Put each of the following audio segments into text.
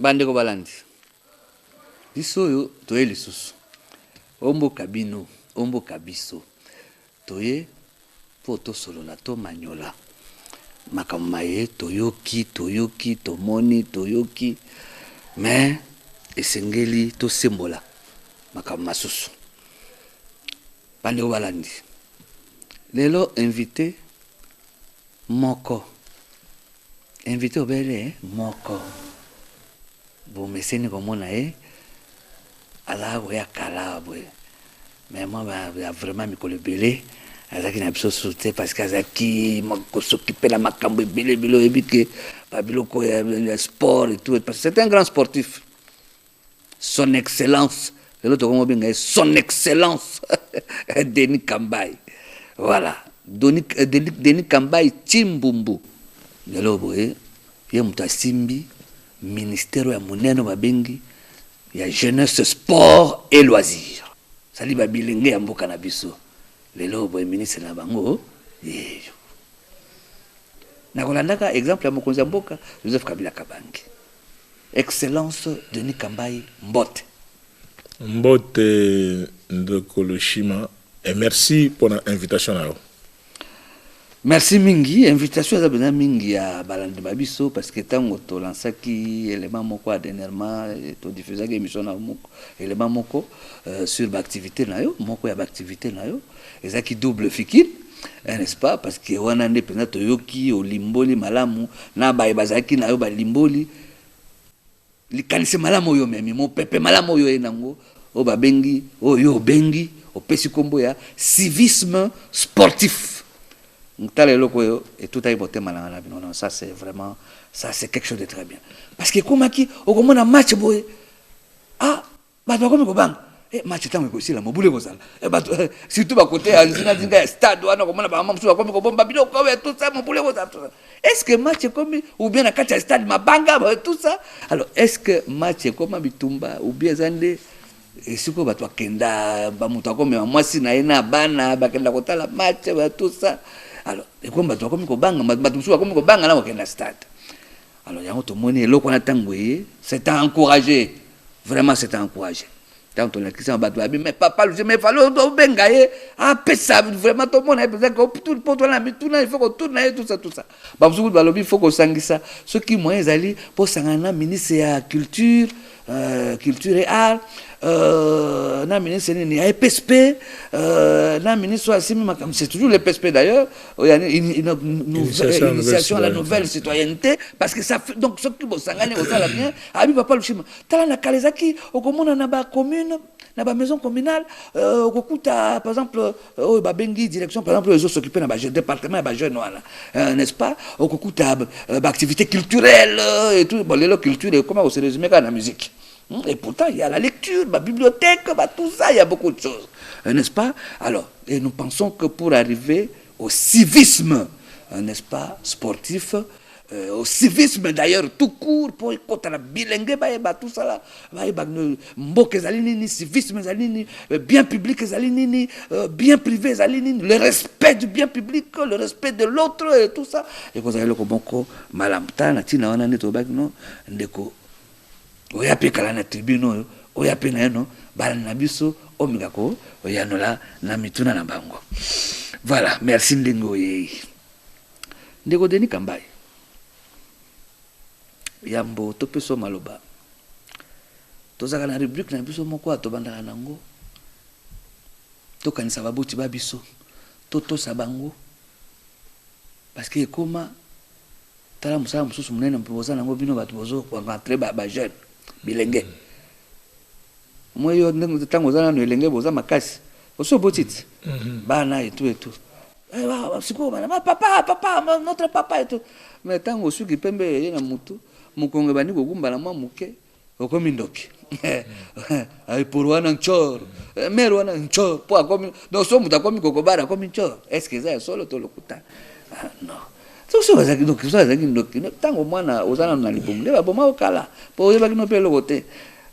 bandeko balandi biso oyo toye lisusu omboka bino omboka biso toye po tosolola tomanyola makambo maye toyoki tomoni toyoki mais esengeli tosembola makambo masusu bandeko balandi lelo invité moko obele moko bomeseni komona ye azala koya kala boye mais moi ya vraiment mikolo ebele azalaki na biso soute parce que azalaki kosokipe na makambo ebele oyebi ke babiloko ya sport et tout parce que c'est un grand sportif. Son excellence lelo tokomo benga son excellence Denis Kambai, voilà. Denis Kambai Chimbumbu lelo boye ye mutu asimbi ministère ya monene babengi ya jeunesse, sport et loisirs. Sali babilenge ya mboka na biso lelo boye ministre na bango yeyo nakolandaka exemple ya mokonzi ya mboka Joseph Kabila Kabange. Excellence Denis Kambai Mbote de Koloshima, et merci pour l'invitation. Merci mingi, invitation à bena mingi ya balandi babiso parce que tango to lansaki élément moko dernièrement to diffuser émission na moko élément moko sur l'activité na yo moko ya activité na yo ezaki double fikir n'est-ce pas parce que wana nde pena to yoki olimboli malamu na bazaki na yo balimboli likanisi malamu yo memi mo pepe malamu yo enango o babengi o yo bengi o pesi kombo ya civisme sportif. Et tout a été malade. Non, ça c'est vraiment, ça c'est quelque chose de très bien. Parce que comme qui, au moment d'un match, boy, ah, bah tu comme bang, match temps aussi la mobile comme ça. Surtout à côté, à l'Institut stade, on a comme on a maman sur comme bon babilo comme tout ça, mobile comme ça. Est-ce que match comme ou bien à quatre stade ma banga tout ça? Alors est-ce que match comme bitumba ou bien zande et ce que bah toi kenda, bah muta comme moi si na ina bana, bah kenda kota la match tout ça. Alors, et comme tu as comme bang, comme bang là au stade. Alors, il y a autre monnaie, l'eau qu'on a tangué, c'est à encourager. Vraiment, c'est à encourager. Tant on a dit ça, mais papa, mais fallo bengaye, ah, ça, vraiment, tout le monde a besoin que tout le monde a mis tout, il faut qu'on tourne, tout ça. Bah, il faut qu'on s'enguille ça. Ce qui, moi, ils allaient pour s'engager, ministre de la culture, culture et art. Na ministre ni PSP na ministre c'est toujours le PSP d'ailleurs il y a une initiation à la nouvelle citoyenneté parce que ça fait donc ce qui bosangane au sala bien abi papa lushima tala na kalezaki okomona na ba commune na ba maison communale okokuta par exemple ba bengi direction par exemple les autres s'occuper na ba département ba jeune voilà n'est-ce pas okokuta ba activité culturelle et tout bon les culture comment on se résume à la musique. Et pourtant, il y a la lecture, la bibliothèque, tout ça, il y a beaucoup de choses. N'est-ce pas? Alors, et nous pensons que pour arriver au civisme, n'est-ce pas, sportif, au civisme d'ailleurs tout court, pour écouter la bilingue, tout ça là, civisme, bien public, bien privé, le respect du bien public, le respect de l'autre, et tout ça. Et vous avez le beaucoup, malamta, natina, on a net au bac, non, ndeko. Oya pe kala na tribune oya pe na no bala na biso omikako oya nola na mituna na bango. Voilà, merci ndengo ye ndeko Denis Kambai yambo to peso maloba tozaka na rubrique na biso moko to bandaka nango to kanisa babuti ba biso to sabango parce que comment tala musala mususu munene mpoza nango bino batu bozo kwa rentrer ba jeune bilenge moi yo ntango zana no elenge boza makasi oso botiti bana et tout siko bana papa notre papa et tout mais tango suki pembe yenga mutu mukonge bani kogumba na muke okomi ndoki ay pour wana nchor mero wana nchor po akomi no so muta komi kokobara komi nchor est-ce que ça solo to lokuta non so ça donc ça tango mwana ozana na libongo ba boma okala po yeba kino pe lokote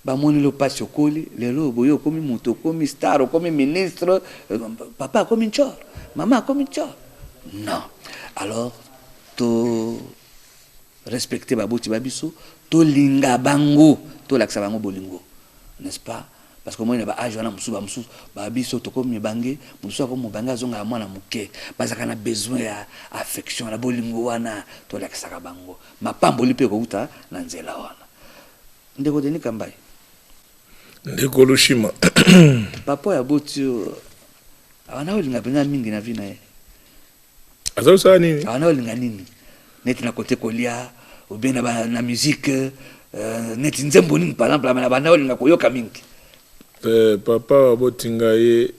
ba moni lo passe okoli lelo boyo komi muto komi star komi ministre papa komi nchor maman komi nchor non alors to respecter babuti babiso to linga bango to laksa bango bolingo, n'est-ce pas? Parce que moi il y a âge wana musu ba biso to comme bangi musu ko mubanga zonga mwana muke parce qu'on a besoin ya affection la bolingo wana to laksa bango mapambo lipe ko uta na nzela wana ndeko Denis Kambai ndeko Lushima papa ya botio awana olinga pena mingi na vina ye azo sa nini awana olinga nini neti na côté kolia ou bien na musique neti nzembo nini par exemple na bana olinga koyoka mingi. Papa botinga ye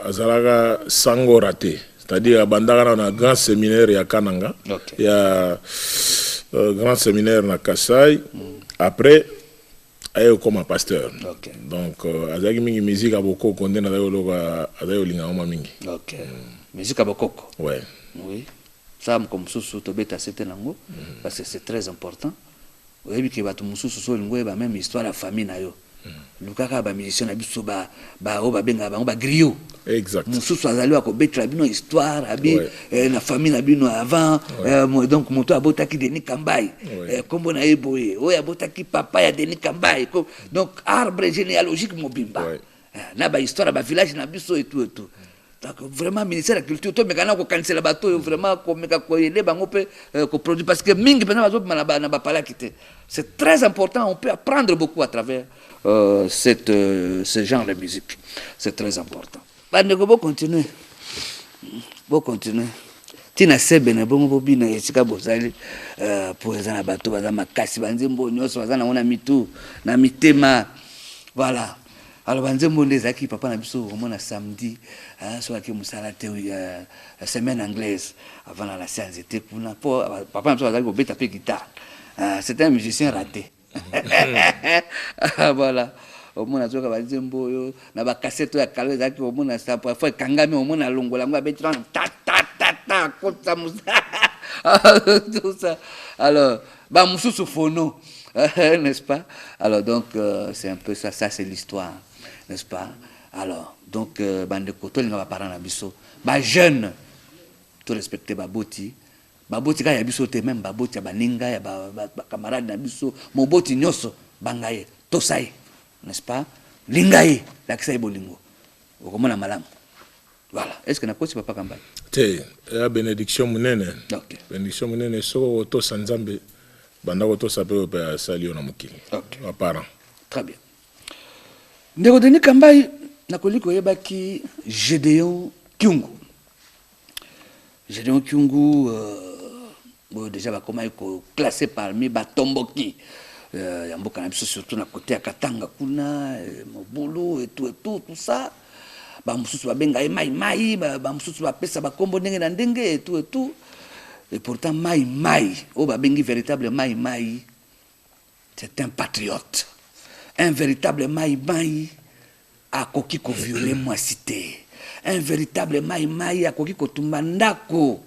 azalaka sango raté, c'est-à-dire bandaka na grand séminaire ya Kananga, okay. Ya grand séminaire na Kasai. Après ayo comme pasteur, okay. Donc azaki mingi musique aboko konde na ayo linga oma mingi. OK. Musique abokoko. Ouais. Oui. Ça comme sous to beta c'était nango parce que c'est très important. Oyebi ke batu mususu so lingwe ba même histoire la famille na yo. Lukaka ba musicien na biso ba oba benga ba griot. Exact. Mususu azali ko betla bino histoire abi na famille na bino avant donc moto abotaki Denis Kambai kombo na eboye oya abotaki papa ya Denis Kambai donc arbre généalogique mobimba na ba histoire ba village na biso et tout. Donc vraiment ministère de la culture to mekana ko cancel bato vraiment ko meka ko yele bango pe ko produit parce que mingi pena bazo na ba pala kité. C'est très important, on peut apprendre beaucoup à travers ce genre de musique. C'est très important. Bande ko continuer. Bo continuer. Tina sebe na bongo bobina esika bozali pour ezana bato baza makasi banzembo nyoso bazana ona mitu na mitema. Voilà. Alors banzembo ndezaki papa na biso au moins samedi so aki musala te semaine anglaise avant la séance était kuna papa na biso bazaki ko beta pe guitare. C'était un musicien raté. Voilà. Au moins azoka banzembo yo na ba cassette ya kalo ezaki au moins ça parfois kangami au moins longola ngo betran ta kota musa. Tout ça. Alors ba mususu fono. N'est-ce pas? Alors donc c'est un peu ça c'est l'histoire, n'est-ce pas? Alors donc bande koto linga ba parents na biso ba jeune to respecter baboti ka ya biso te même baboti ya baninga ya ba camarade na biso moboti nyoso bangaye to sai, n'est-ce pas? Lingaye la kisai bolingo okomona malamu. Voilà, est-ce que na kosi papa Kambai te ya bénédiction munene. OK. Bénédiction munene soko to sanzambe bandako to sape pe salio na mukili. OK. Apparent. Très bien. Ndeko Denis Kambai nakoliko yebaki Gédéon Kyungu. Gédéon Kyungu déjà ba comment classé parmi batomboki ya mboka na biso surtout na côté ya Katanga kuna Mobulu et tout ça. Ba mususu ba benga mai ba mususu ba pesa ba kombo ndenge na ndenge et tout. Et pourtant Mai, oh babengi véritable Mai, c'est un patriote. Un véritable Mai a koki ko violer moi cité. Un véritable Mai a koki ko tumbandako.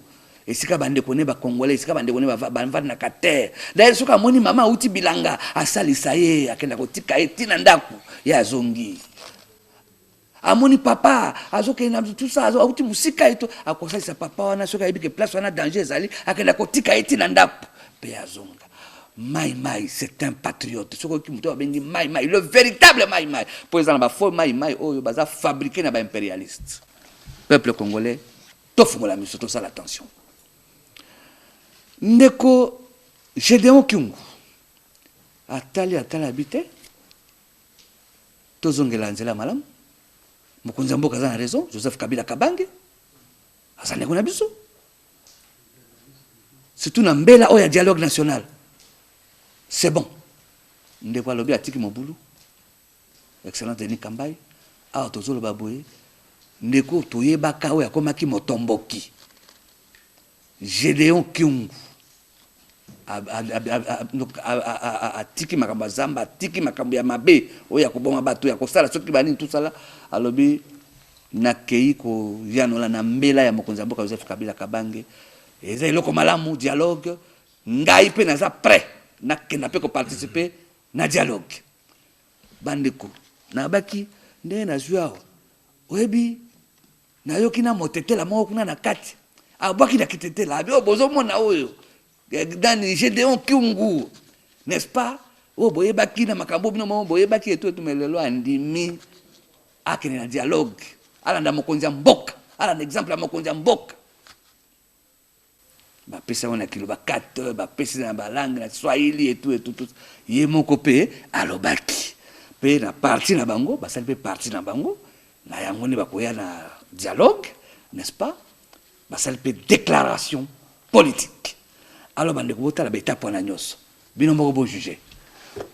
Et sika bande kone ba congolais, sika bande kone ba na kate. D'ailleurs soka moni mama uti bilanga asali saye akenda ko tika etina ndako ya zongi. Amoni papa azoke na tout ça azo musika eto akosa sa papa wana soka ebike place wana danger ezali akenda kotika eti na ndapo pe azonga. Mai c'est un patriote soko ki muto abengi Mai le véritable Mai pour exemple ba faux Mai oyo baza fabriqué na ba impérialiste peuple congolais to fungola miso to sala attention. Ndeko Gédéon Kyungu atali habité to zongela nzela malamu. Mokonzi mboka za na raison, Joseph Kabila Kabange azane kona biso. Surtout na mbela oya dialogue national. C'est bon. Ndeko alobi atiki mobulu. Excellent Denis Kambai. A tozolo baboye. Ndeko toyebaka oya komaki motomboki. Gédéon Kyungu. Atiki makambo zamba, atiki makambo ya mabe oya koboma bato ya kosala soki bani tout ça là alobi nakei ko yanola na mbela ya mokonzi mboka Joseph Kabila Kabange eza eloko malamu dialogue ngai pe naza prêt nakenda pe ko participer na dialogue bandeko na baki nde na juao oyebi na yoki na motetela moko kuna na kati abaki na kitetela abi obozo mona oyo dans Gédéon Kyungu n'est-ce pas? Oh, boye baki na makambo bino mo boye baki et tout mais lelo andimi akene na dialogue. Ala nda mokonzi mboka, ala exemple ya mokonzi mboka. Ba pesa wana kilo ba 4, ba pesa na ba langue na Swahili et tout. Ye moko pe alobaki. Pe na parti na bango, ba sali pe parti na bango, na yango ni ba koya na dialogue, n'est-ce pas? Ba sali pe déclaration politique. Alors bande ko botala ba étape na nyoso. Bino moko bo juger.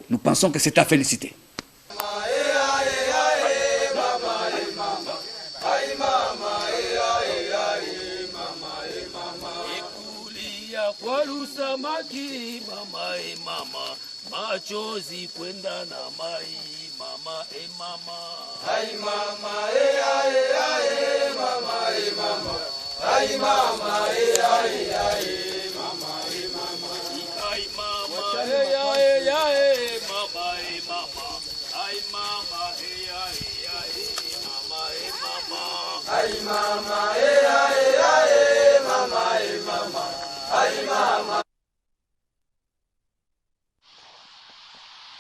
Nous pensons que c'est à féliciter. Samaki mama mama machozi kwenda na mai mama mama ai mama ai mama mama ai mama ai mama mama ai mama ai mama mama ai mama mama ai mama mama ai mama.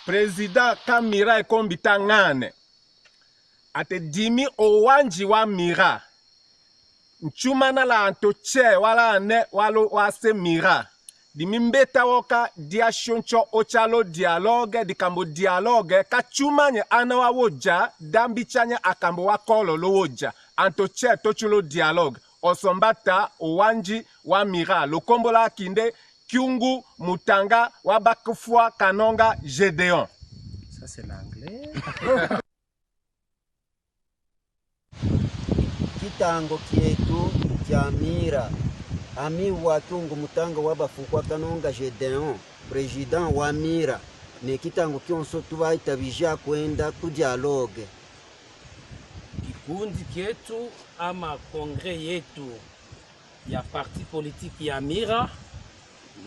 Président Kamira ekombita ngane ate dimi owanji wa mira nchumana la antoche wala ne walo wase mira dimi mbeta woka dia shoncho ochalo dialogue di kambo dialogue kachumanye anawa woja dambichanye akambo wakolo lo woja antoche tochulo dialogue osombata owanji wa mira lokombola kinde Kyungu Mutanga Wabakufwa Kanonga Gédéon. Ça c'est l'anglais. Kitango kietu Jamira ami wa Kyungu Mutanga Wabafukwa Kanonga Gédéon président wa Mira ne kitango kyonso tubayitabija kwenda ku dialogue. Kikundi kietu ama kongre yetu ya parti politique ya Mira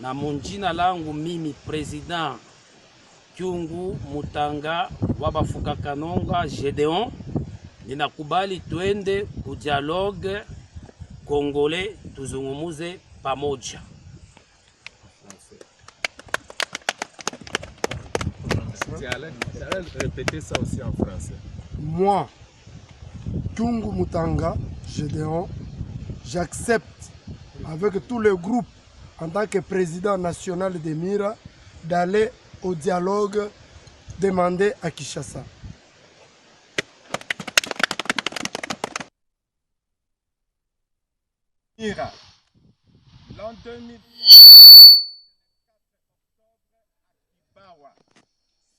na munjina langu mimi president Kyungu Mutanga Wabafuka Kanonga Gédéon ninakubali twende ku dialogue congolais tuzungumuze pamoja. Répétez ça aussi en français. Moi, Kyungu Mutanga Gédéon, j'accepte avec tous les groupes en tant que président national de Mira, d'aller au dialogue demandé à Kinshasa. Mira, l'an 2000,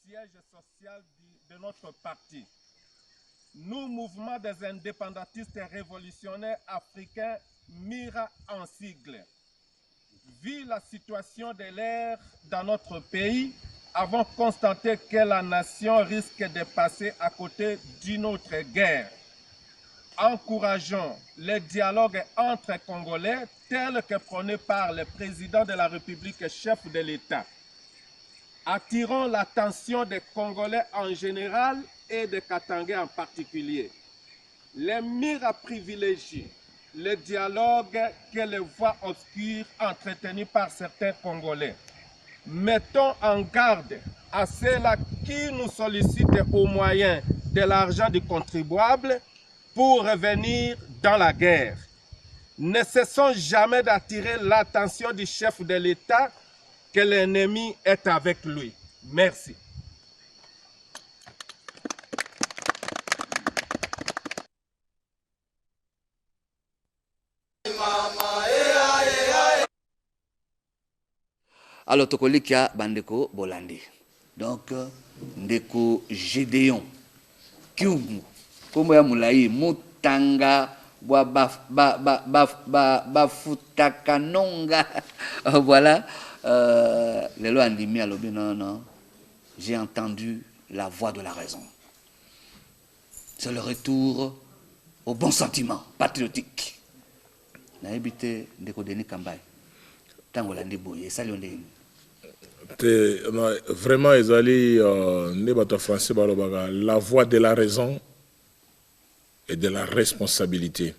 siège social de notre parti. Nous, mouvement des indépendantistes et révolutionnaires africains, Mira en sigle, vu la situation de l'air dans notre pays, avons constaté que la nation risque de passer à côté d'une autre guerre. Encourageons le dialogue entre Congolais tel que prôné par le président de la République, chef de l'État. Attirons l'attention des Congolais en général et des Katangais en particulier. Les Mira privilégient le dialogue que les voix obscures entretenues par certains Congolais. Mettons en garde à ceux-là qui nous sollicitent au moyen de l'argent du contribuable pour revenir dans la guerre. Ne cessons jamais d'attirer l'attention du chef de l'État que l'ennemi est avec lui. Merci. Alors tokolikia bandeko bolandi. Donc ndeko Gédéon Kyungu kombo ya mulai Mutanga wa Bafutakanonga. Voilà, les lois andimi alobi non, j'ai entendu la voix de la raison. C'est le retour au bon sentiment patriotique. Na ebité ndeko Denis Kambai. Tango landi boye sali onde. Vraiment, ils allaient français, la voix de la raison et de la responsabilité.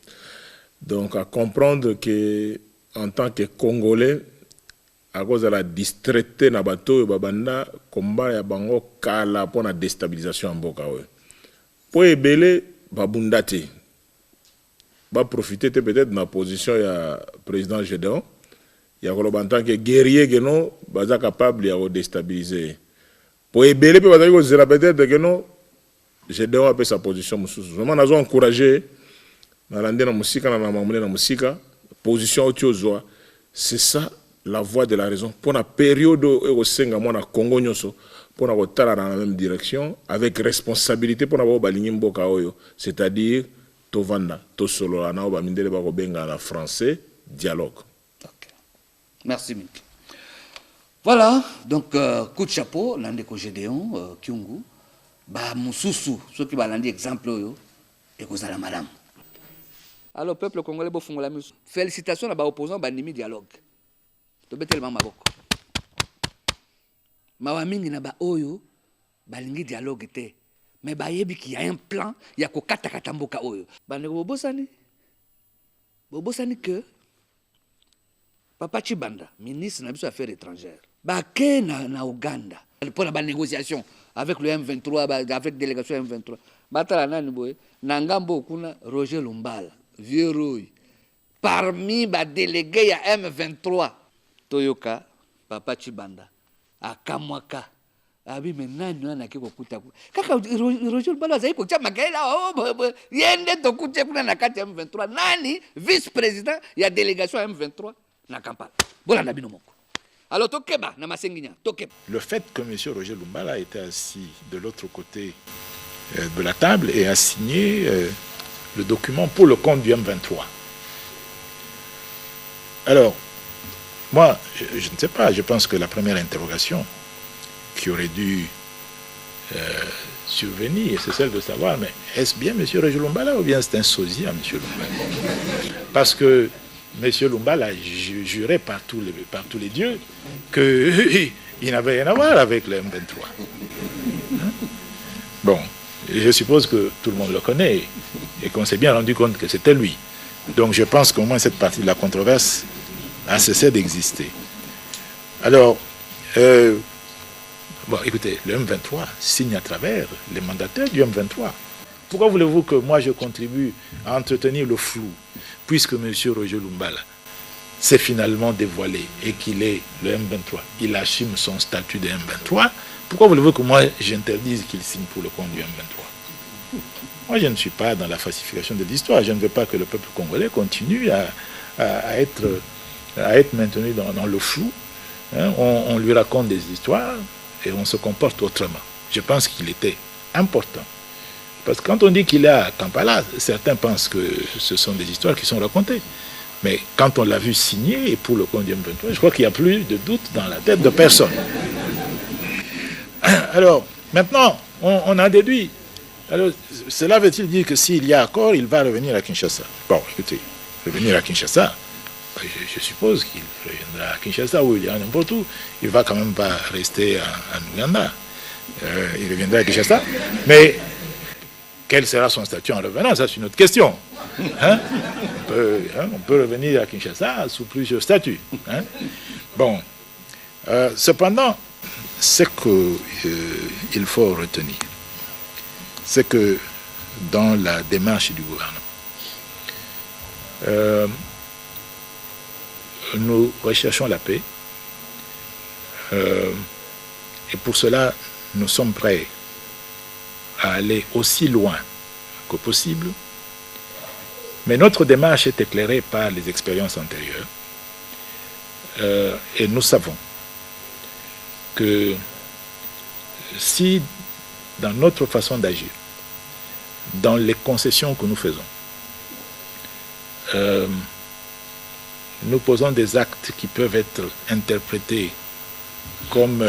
Donc, à comprendre que en tant que Congolais, à cause de la distraité na bato babanda combat ya bango kala pour la déstabilisation en mboka oyo. Po ebele babunda te. Ba profiter peut-être de la position ya président Gédéon. Ya koloba en tant que guerrier que non baza capable ya déstabiliser. Po ebele pe bazali ko zela peut-être que non Gédéon a fait sa position mususu. Vraiment nazo encourager na lande na musika na mamule na musika position otiozoa. C'est ça la voie de la raison. Pour la période où on a Congo nyonso, pour nous dans la même direction, avec responsabilité pour nous balingi mboka oyo, c'est-à-dire tovanda, to solo na oba mindele ba benga na français, dialogue. Okay. Merci Miki. Voilà, donc coup de chapeau, l'andeko Gédéon, Kyungu, ba mususu, ceux qui ba landi exemple oyo, et kozala madame. Alors peuple congolais bo fungola miso. Félicitations à ba opposant ba nimi dialogue. Tobetellement maboko. Mawa mingi na ba oyo balingi dialogue te. Mais ba yebi ki y a un plan ya ko kata kata mboka oyo. Bande ko bosani. Bobosani que Papa Chibanda, ministre na biso affaires étrangères. Ba ke na Uganda pour la négociation avec le M23 avec délégation M23. Batala nani boye na ngambo kuna Roger Lumbala, vieux Roy. Parmi les délégués à M23, Toyoka, Papa Chibanda, Akamwaka, Abi menani na kiko kuta. Kaka Roger Lumbala zaiko chama kaela yende to kuche kuna na kati M23. Nani vice-président ya délégation M23 na Kampala. Bola na bino moko. Alors tokeba na masenginya, tokeba. Le fait que M. Roger Lumbala était assis de l'autre côté de la table et a signé le document pour le compte du M23. Alors, moi, je ne sais pas, je pense que la première interrogation qui aurait dû survenir, c'est celle de savoir, mais est-ce bien M. Roger Lumbala ou bien c'est un sosie à M. Lumbala? Parce que M. Lumbala a juré par tous les dieux qu'il n'avait rien à voir avec le M23. Hein? Bon, je suppose que tout le monde le connaît et qu'on s'est bien rendu compte que c'était lui. Donc je pense qu'au moins cette partie de la controverse a cessé d'exister. Alors, bon, écoutez, le M23 signe à travers les mandataires du M23. Pourquoi voulez-vous que moi je contribue à entretenir le flou, puisque M. Roger Lumbala s'est finalement dévoilé et qu'il est le M23, il assume son statut de M23, pourquoi voulez-vous que moi j'interdise qu'il signe pour le compte du M23? Moi je ne suis pas dans la falsification de l'histoire, je ne veux pas que le peuple congolais continue à être maintenu dans le flou. Hein? On lui raconte des histoires et on se comporte autrement. Je pense qu'il était important. Parce que quand on dit qu'il est à Kampala, certains pensent que ce sont des histoires qui sont racontées. Mais quand on l'a vu signer, et pour le compte du M23, je crois qu'il n'y a plus de doute dans la tête de personne. Alors, maintenant, on a déduit. Alors, cela veut-il dire que s'il y a accord, il va revenir à Kinshasa? Bon, écoutez, revenir à Kinshasa, je suppose qu'il reviendra à Kinshasa ou il ira n'importe où. Il ne va quand même pas rester en Ouganda. Il reviendra à Kinshasa. Mais quel sera son statut en revenant? Ça, c'est une autre question. Hein? On peut revenir à Kinshasa sous plusieurs statuts. Hein? Bon. Cependant, ce qu'il faut retenir, c'est que dans la démarche du gouvernement, nous recherchons la paix et pour cela, nous sommes prêts à aller aussi loin que possible. Mais notre démarche est éclairée par les expériences antérieures. Et nous savons que si, dans notre façon d'agir, dans les concessions que nous faisons, nous posons des actes qui peuvent être interprétés comme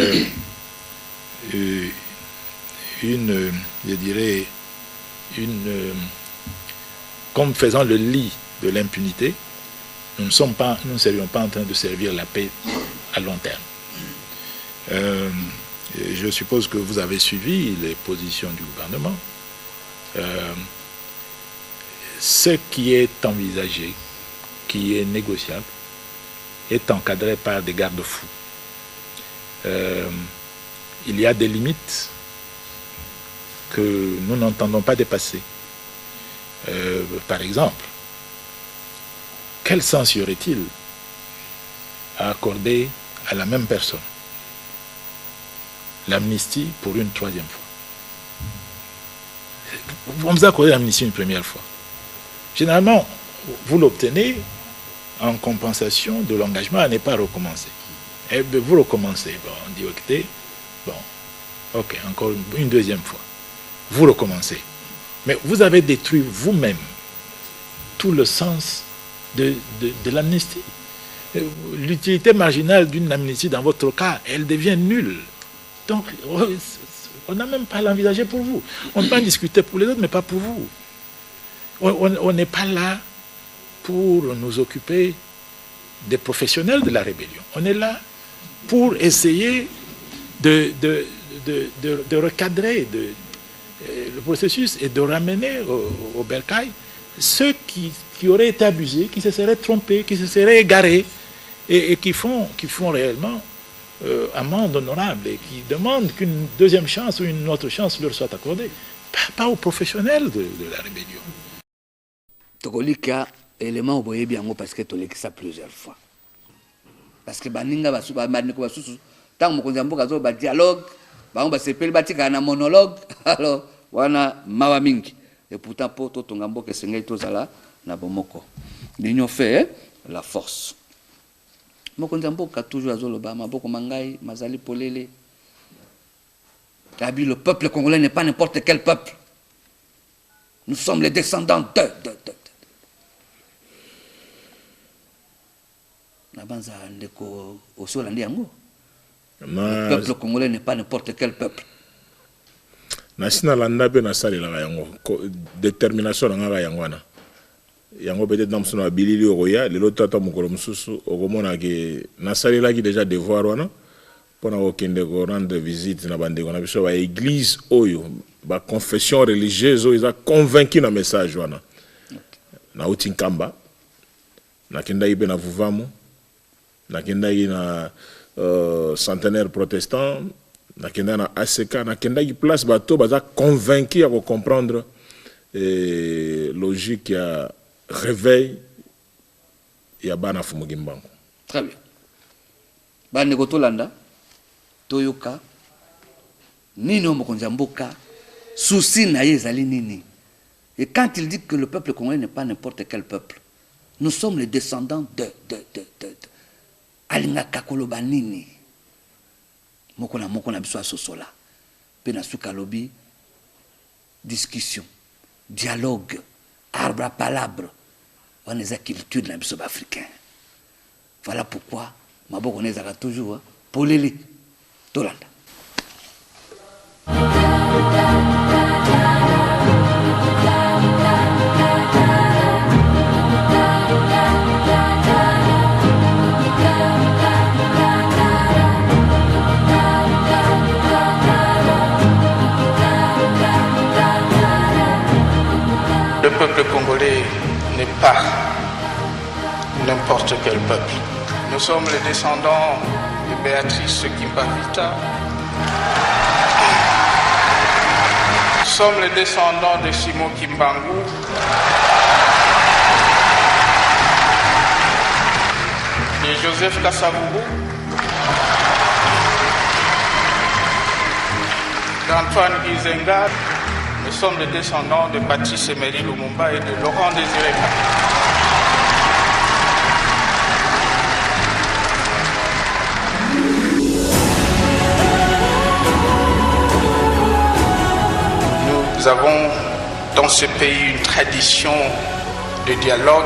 comme faisant le lit de l'impunité, nous ne serions pas en train de servir la paix à long terme. Je suppose que vous avez suivi les positions du gouvernement. Ce qui est envisagé, qui est négociable, est encadré par des garde-fous. Il y a des limites que nous n'entendons pas dépasser. Par exemple, quel sens y aurait-il à accorder à la même personne l'amnistie pour une troisième fois? On vous a accordé l'amnistie une première fois. Généralement, vous l'obtenez en compensation de l'engagement à ne pas recommencer. Et bien, vous recommencez. Bon, on dit, ok, bon, ok, encore une deuxième fois. Vous recommencez. Mais vous avez détruit vous-même tout le sens de l'amnistie. L'utilité marginale d'une amnistie, dans votre cas, elle devient nulle. Donc, on n'a même pas à l'envisager pour vous. On peut en discuter pour les autres, mais pas pour vous. On n'est pas là pour nous occuper des professionnels de la rébellion. On est là pour essayer de recadrer le processus et de ramener au bercail ceux qui auraient été abusés, qui se seraient trompés, qui se seraient égarés et qui font réellement amende honorable et qui demandent qu'une deuxième chance ou une autre chance leur soit accordée. Pas aux professionnels de la rébellion. Tokolika élément oboye biango parce que toleki ça plusieurs fois. Parce que baninga basuba bandiko basusu tant mokonzi mboka zo ba dialogue bango ba sepeli batika na monologue alors wana mawa mingi et pourtant pour to tonga mboka sengai tozala na bomoko. L'union fait la force. Mokonzi mboka toujours azoloba maboko mangai mazali polele. Tabi le peuple congolais n'est pas n'importe quel peuple. Nous sommes les descendants de. Le peuple congolais n'est pas n'importe quel peuple. Nasina landa pe na sali la yango détermination nga yangwana. Yango peut-être dans son abilili oya le lotata mukolo mususu okomona ke na sali la ki déjà devoir wana pona okende ko rendre visite na bande ko na biso ba église oyo ba confession religieuse oyo za convaincu na message wana. Na utinkamba na kenda ibe na vuvamu na kenda na centenaire protestant na kenda na ACK na kenda place bato baza convaincu à comprendre logique ya réveil ya bana fumugimbango. Très bien. Bane ko tolanda toyoka nino mokonzi mboka souci na yezali nini. Et quand il dit que le peuple congolais n'est pas n'importe quel peuple, nous sommes les descendants de Alinga Kakoloba nini. Moko na biso sosola. Pe na suka lobi discussion, dialogue, arbre à palabre. On est à culture de la biso africain. Voilà pourquoi maboko nezaka toujours poleli tolanda. Le peuple congolais n'est pas n'importe quel peuple. Nous sommes les descendants de Béatrice Kimbavita. Nous sommes les descendants de Simon Kimbangu. De Joseph Kasavubu. D'Antoine Gizenga. Nous sommes les descendants de Patrice Emery Lumumba et de Laurent Désiré Kabila. Nous avons dans ce pays une tradition de dialogue.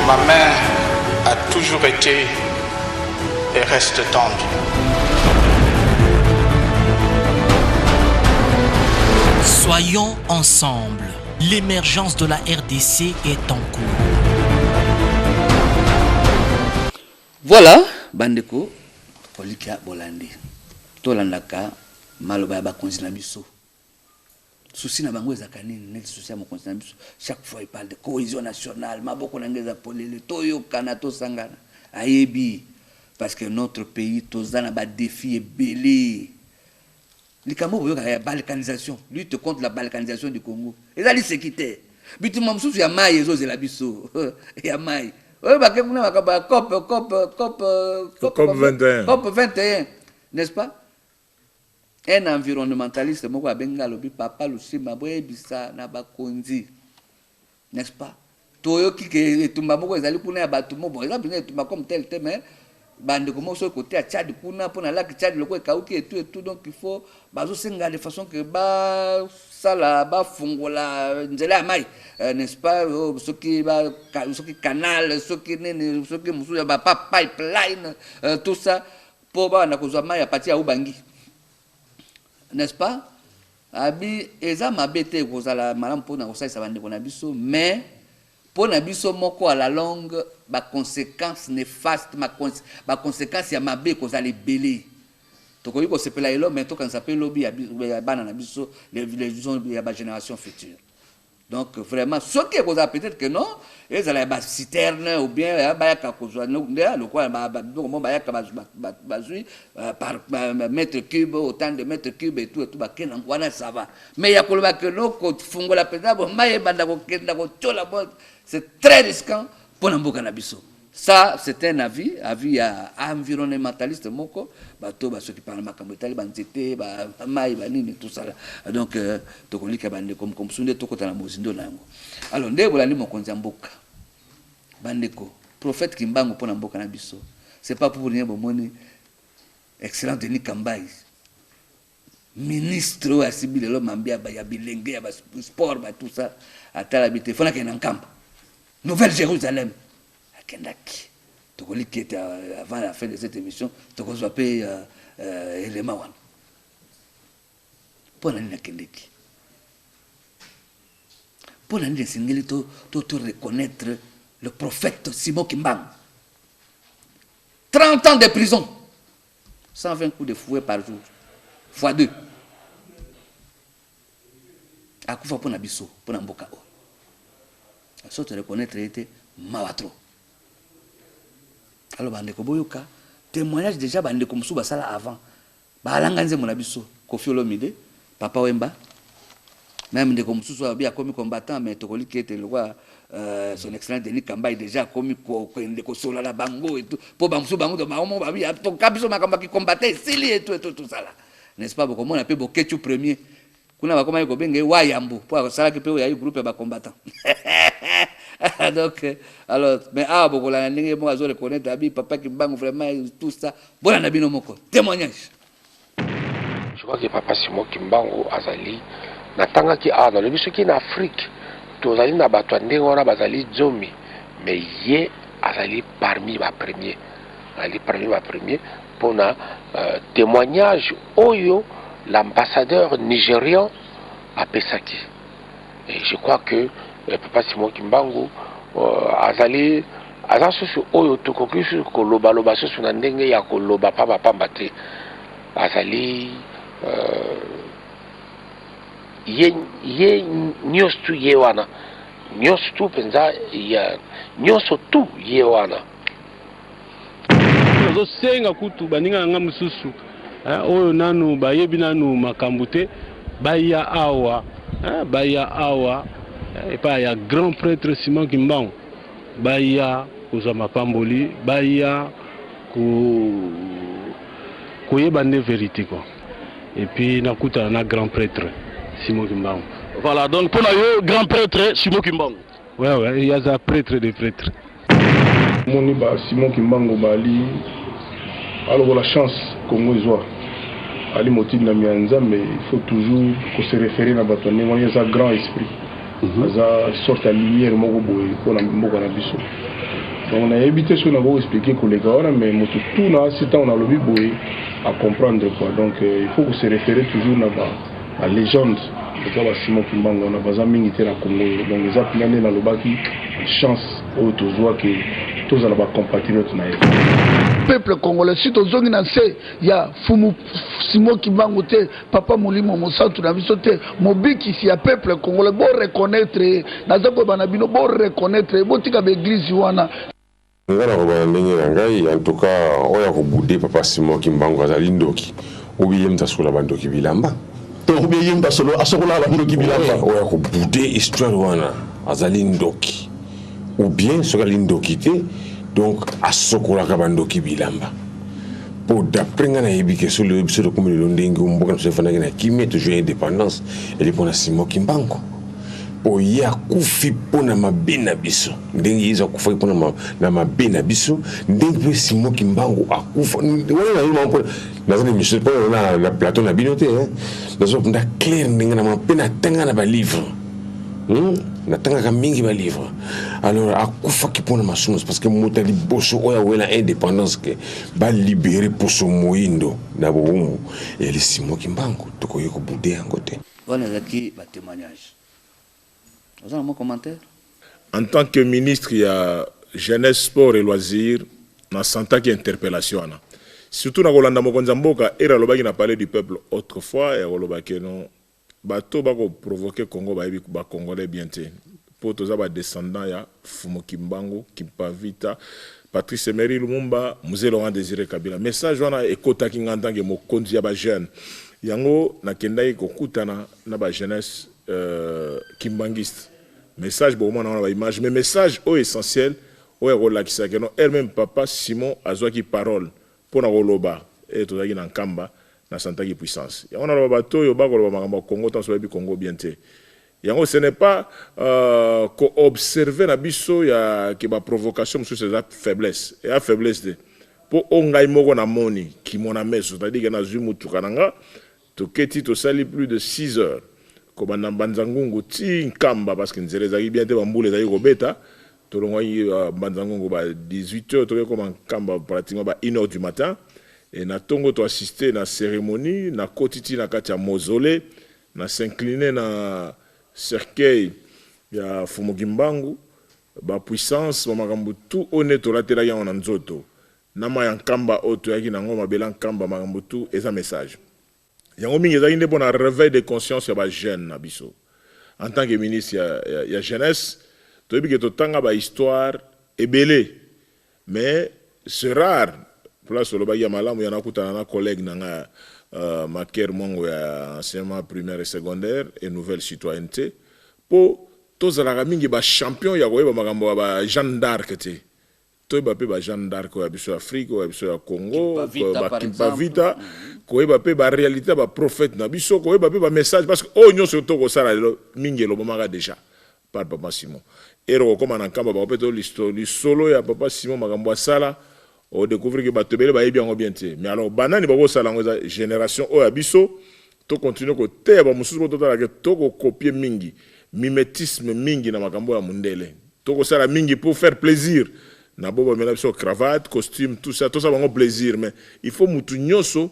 Ma main a toujours été et reste tendue. Soyons ensemble. L'émergence de la RDC est en cours. Voilà, bandeko, Kolika Bolandi. Tolandaka, maloba ba konzina biso. Souci na bango ezakani, net souci mo konzina biso. Chaque fois il parle de cohésion nationale, maboko nangeza polele, toyo kanato sangana. Ayebi, parce que notre pays, tozana ba défi ebele. Likambo boyo ya balkanisation, lutte contre la balkanisation du Congo. Ezali sécurité. Bitu mamsusu ya mai ezo zela biso. Ya mai. Oui, bah, COP 21, n'est-ce pas? Un environnementaliste, moi, Bengalobi, papa, Lushima, Bisa, Nabakonzi, n'est-ce pas? Toyo qui Tumamo, ils allaient pour un bâtiment, bon, ils ont comme tel thème, bande comme sur le côté à Tchad, pour la lac Tchad, le quoi, Kaouki et tout, donc il faut, bazo senga de façon que, ça là, fongola, nzela mai, n'est-ce pas, ce qui canal, ce qui moussou, pipeline, tout ça, pour na kozwa mai à partir à Ubangi, n'est-ce pas? Abi, eza mabete kozala malam pour na kosai sa bande konabiso, mais pour nabiso moko à la longue, ba conséquence néfaste, ma conséquence ya mabe kozala belé. Donc il faut se peler là, mais tout quand ça s'appelle lobby à la génération future. Donc vraiment, ce qui est peut-être que non, ils ont la citerne ou bien le quoi, par mètre cube, autant de mètres cubes et tout, ça va. Mais il y a que non, c'est très risquant pour nous cannabis. Ça, c'est un avis environnementaliste, moko, bateau, ceux qui parlent de Makambetali, Banzete, Maï, Banine, tout ça. Donc, Tokoli Kabande, comme Sunde, Tokotana Mozindo Nango. Alors, dès que vous allez mon Konzamboka, Bandeko, prophète Kimbango pour Namboka Nabiso, c'est pas pour rien, bon, excellent Denis Kambaï, ministre, Asibi, le Mambia, Bayabilengue, sport, tout ça, à Talabité, Fona Kenankam, Nouvelle-Jérusalem. Kendaki. Tokoli qui était avant la fin de cette émission, Tokoli va payer élément. Pour l'année de Kendaki. Pour l'année de Singeli, tu reconnaître le prophète Simon Kimbang. 30 ans de prison. 120 coups de fouet par jour. Fois 2. À quoi pour Nabiso, pour Namboka. La sorte de reconnaître était Mawatro. Alors, bandeko boyoka, témoignage déjà bandeko musu basala avant. Balanganze monabiso, Kofi Olomide, Papa Wemba. Même ndeko musu soit bien commis combattant, mais Tokoli qui était le roi, son excellent Denis Kambaï déjà commis ko sola la bango et tout. Pour bamsu bango de maomo babi, ton kabiso makamba qui combattait sili et tout ça là. N'est-ce pas beaucoup on appelle Boketu premier. Kuna bakoma ko benge wa yambo pour ça que peut y a groupe ba combattant. Donc, alors, mais beaucoup la ligne, moi, je reconnais Dabi, papa qui bang vraiment tout ça. Bon, Nabi no moko. Témoignage. Je crois que papa Simon Kimbango Azali, Natanga qui a dans le biso qui en Afrique, tous ali na batwande wana bazali zomi, mais yé Azali parmi les premiers. Ali parmi les premiers pour na témoignage oyo l'ambassadeur nigérian à Pesaki. Et je crois que papa Simon Kimbango azali azasu oyo tokokisu koloba loba susu na ndenge ya koloba papa pamba te azali ye nyostu ye wana nyostu penza ya nyoso tu ye wana zo senga kutu baninga nga mususu oyo nanu bayebi nanu makambute baya awa et pas il y a grand prêtre Simon Kimbango baya kozama pamboli baya koyeba ne vérité quoi et puis nakuta na grand prêtre Simon Kimbango. Voilà, donc pour le grand prêtre Simon Kimbango. Ouais, il y a un prêtre des prêtres. Moni ba Simon Kimbango bali alors la chance Congo isoa ali motif na mianza, mais il faut toujours se référer à batone moi il y a un grand esprit ça sorte à lumière moko boy pour na mboka na biso. Donc on a évité ce qu'on a expliqué que les gars mais moto tout na c'est on a le boy à comprendre quoi. Donc il faut se référer toujours à la légende toza ba Simon Kimbangu na baza mingi te na Congo donc eza pinane na lobaki chance oyo tozwa ke tozala ba compatriotes na ye peuple congolais si tozongi na se ya fumu Simon Kimbangu te papa molimo mosantu na biso te mobikisi ya peuple congolais bo reconnaître naza ko bana bino bo reconnaître botika ba église wana ngana ko bana ndenge na ngai en tout cas oya ko bouder papa Simon Kimbangu azali ndoki obiye mtasola bandoki bilamba to obiye mtasola asokola bandoki bilamba oya ko bouder histoire wana azali ndoki ou bien sokali ndoki te donc asokola ka bandoki bilamba pour d'après ngana yebike sur le episode comme le ndenge mboka no sefana na kimi toujours indépendance et pour Simon Kimbangu pour ya kufi pona mabena biso ndenge iza kufa pona na mabena biso ndenge Simon Kimbangu akufa wala na nazana mission pona na plateau na binote nazo nda clair ndenge na mapena tanga na ba livre na tanga ka mingi ba livre alors akufa ki pona masumu parce que motali boso oya wela indépendance que ba libérer pour son moindo na bomu et le Simon Kimbangu toko yeko boudé angote voilà zaki ba témoignage. Vous avez un commentaire? En tant que ministre, il y a jeunesse, sport et loisirs, dans Santa qui interpellation. Surtout dans Rolanda Mokonzamboka, et Rolobaki n'a parlé du peuple autrefois, et Rolobaki non. Bateau bako provoquer Congo, ba Congolais bien té. Pour tous les descendants, il y a Fumo Kimbangu, Kimpavita, Patrice Emery Lumumba, Musée Laurent Désiré Kabila. Message wana ekota ki ngandange mo konzi ya ba jeune. Yango na kendai kokutana na ba jeunesse Kimbangiste. Message bon moment dans la image mais message au essentiel au relaxer que non elle-même papa Simon azwaki parole pour na roloba et to zaki na kamba na santa ki puissance. Ya on a ba bato yo ba ko ba makambo Congo tant so bi Congo bien té. Yango ce n'est pas ko observer na biso ya ke ba provocation sur ces faiblesse et a faiblesse de pour ongai moko na moni ki mona meso c'est-à-dire que na zumu tukananga to keti to sali plus de 6 heures. Kobana Banzangungu ti nkamba parce que nzere zaki bien te bambule zaki kobeta tolongo Banzangungu ba 18h to comme nkamba pratiquement ba 1h du matin et na tongo to assister na cérémonie na kotiti na kati ya mausolée na s'incliner na cercueil ya Fumo Kimbangu ba puissance ba makambo tout honnête la tela ya na nzoto na ma nkamba oto yaki na ngoma bela nkamba makambo tout eza message. Yango mingi ezali nde pona réveil de conscience ya ba jeune na biso. En tant que ministre ya jeunesse, toyebi ke totanga ba histoire ebele. Mais c'est rare place lo ba ya malamu ya nakutana na collègue nanga Maker Mongo ya enseignement primaire et secondaire et nouvelle citoyenneté po tozala mingi ba champion ya koyeba makambo ba Jeanne d'Arc te. Toyeba pe ba Jeanne d'Arc ya biso Afrique ya biso ya Congo ba Kimpavita koyeba pe ba réalité ba prophète na biso koyeba pe ba message parce que oh nyonso to ko sala mingi lo bomaka déjà par papa Simon et comme en kamba ba pe to l'histoire solo ya papa Simon makambo sala o découvrir que ba tebele ba yebi bien te mais alors banani ba ko sala ngoza génération o ya biso to continuer ko te ba mususu to tala ke to ko copier mingi mimétisme mingi na makambo ya mundele to ko sala mingi pour faire plaisir na bobo mena biso cravate costume tout ça bango plaisir mais il faut mutu nyoso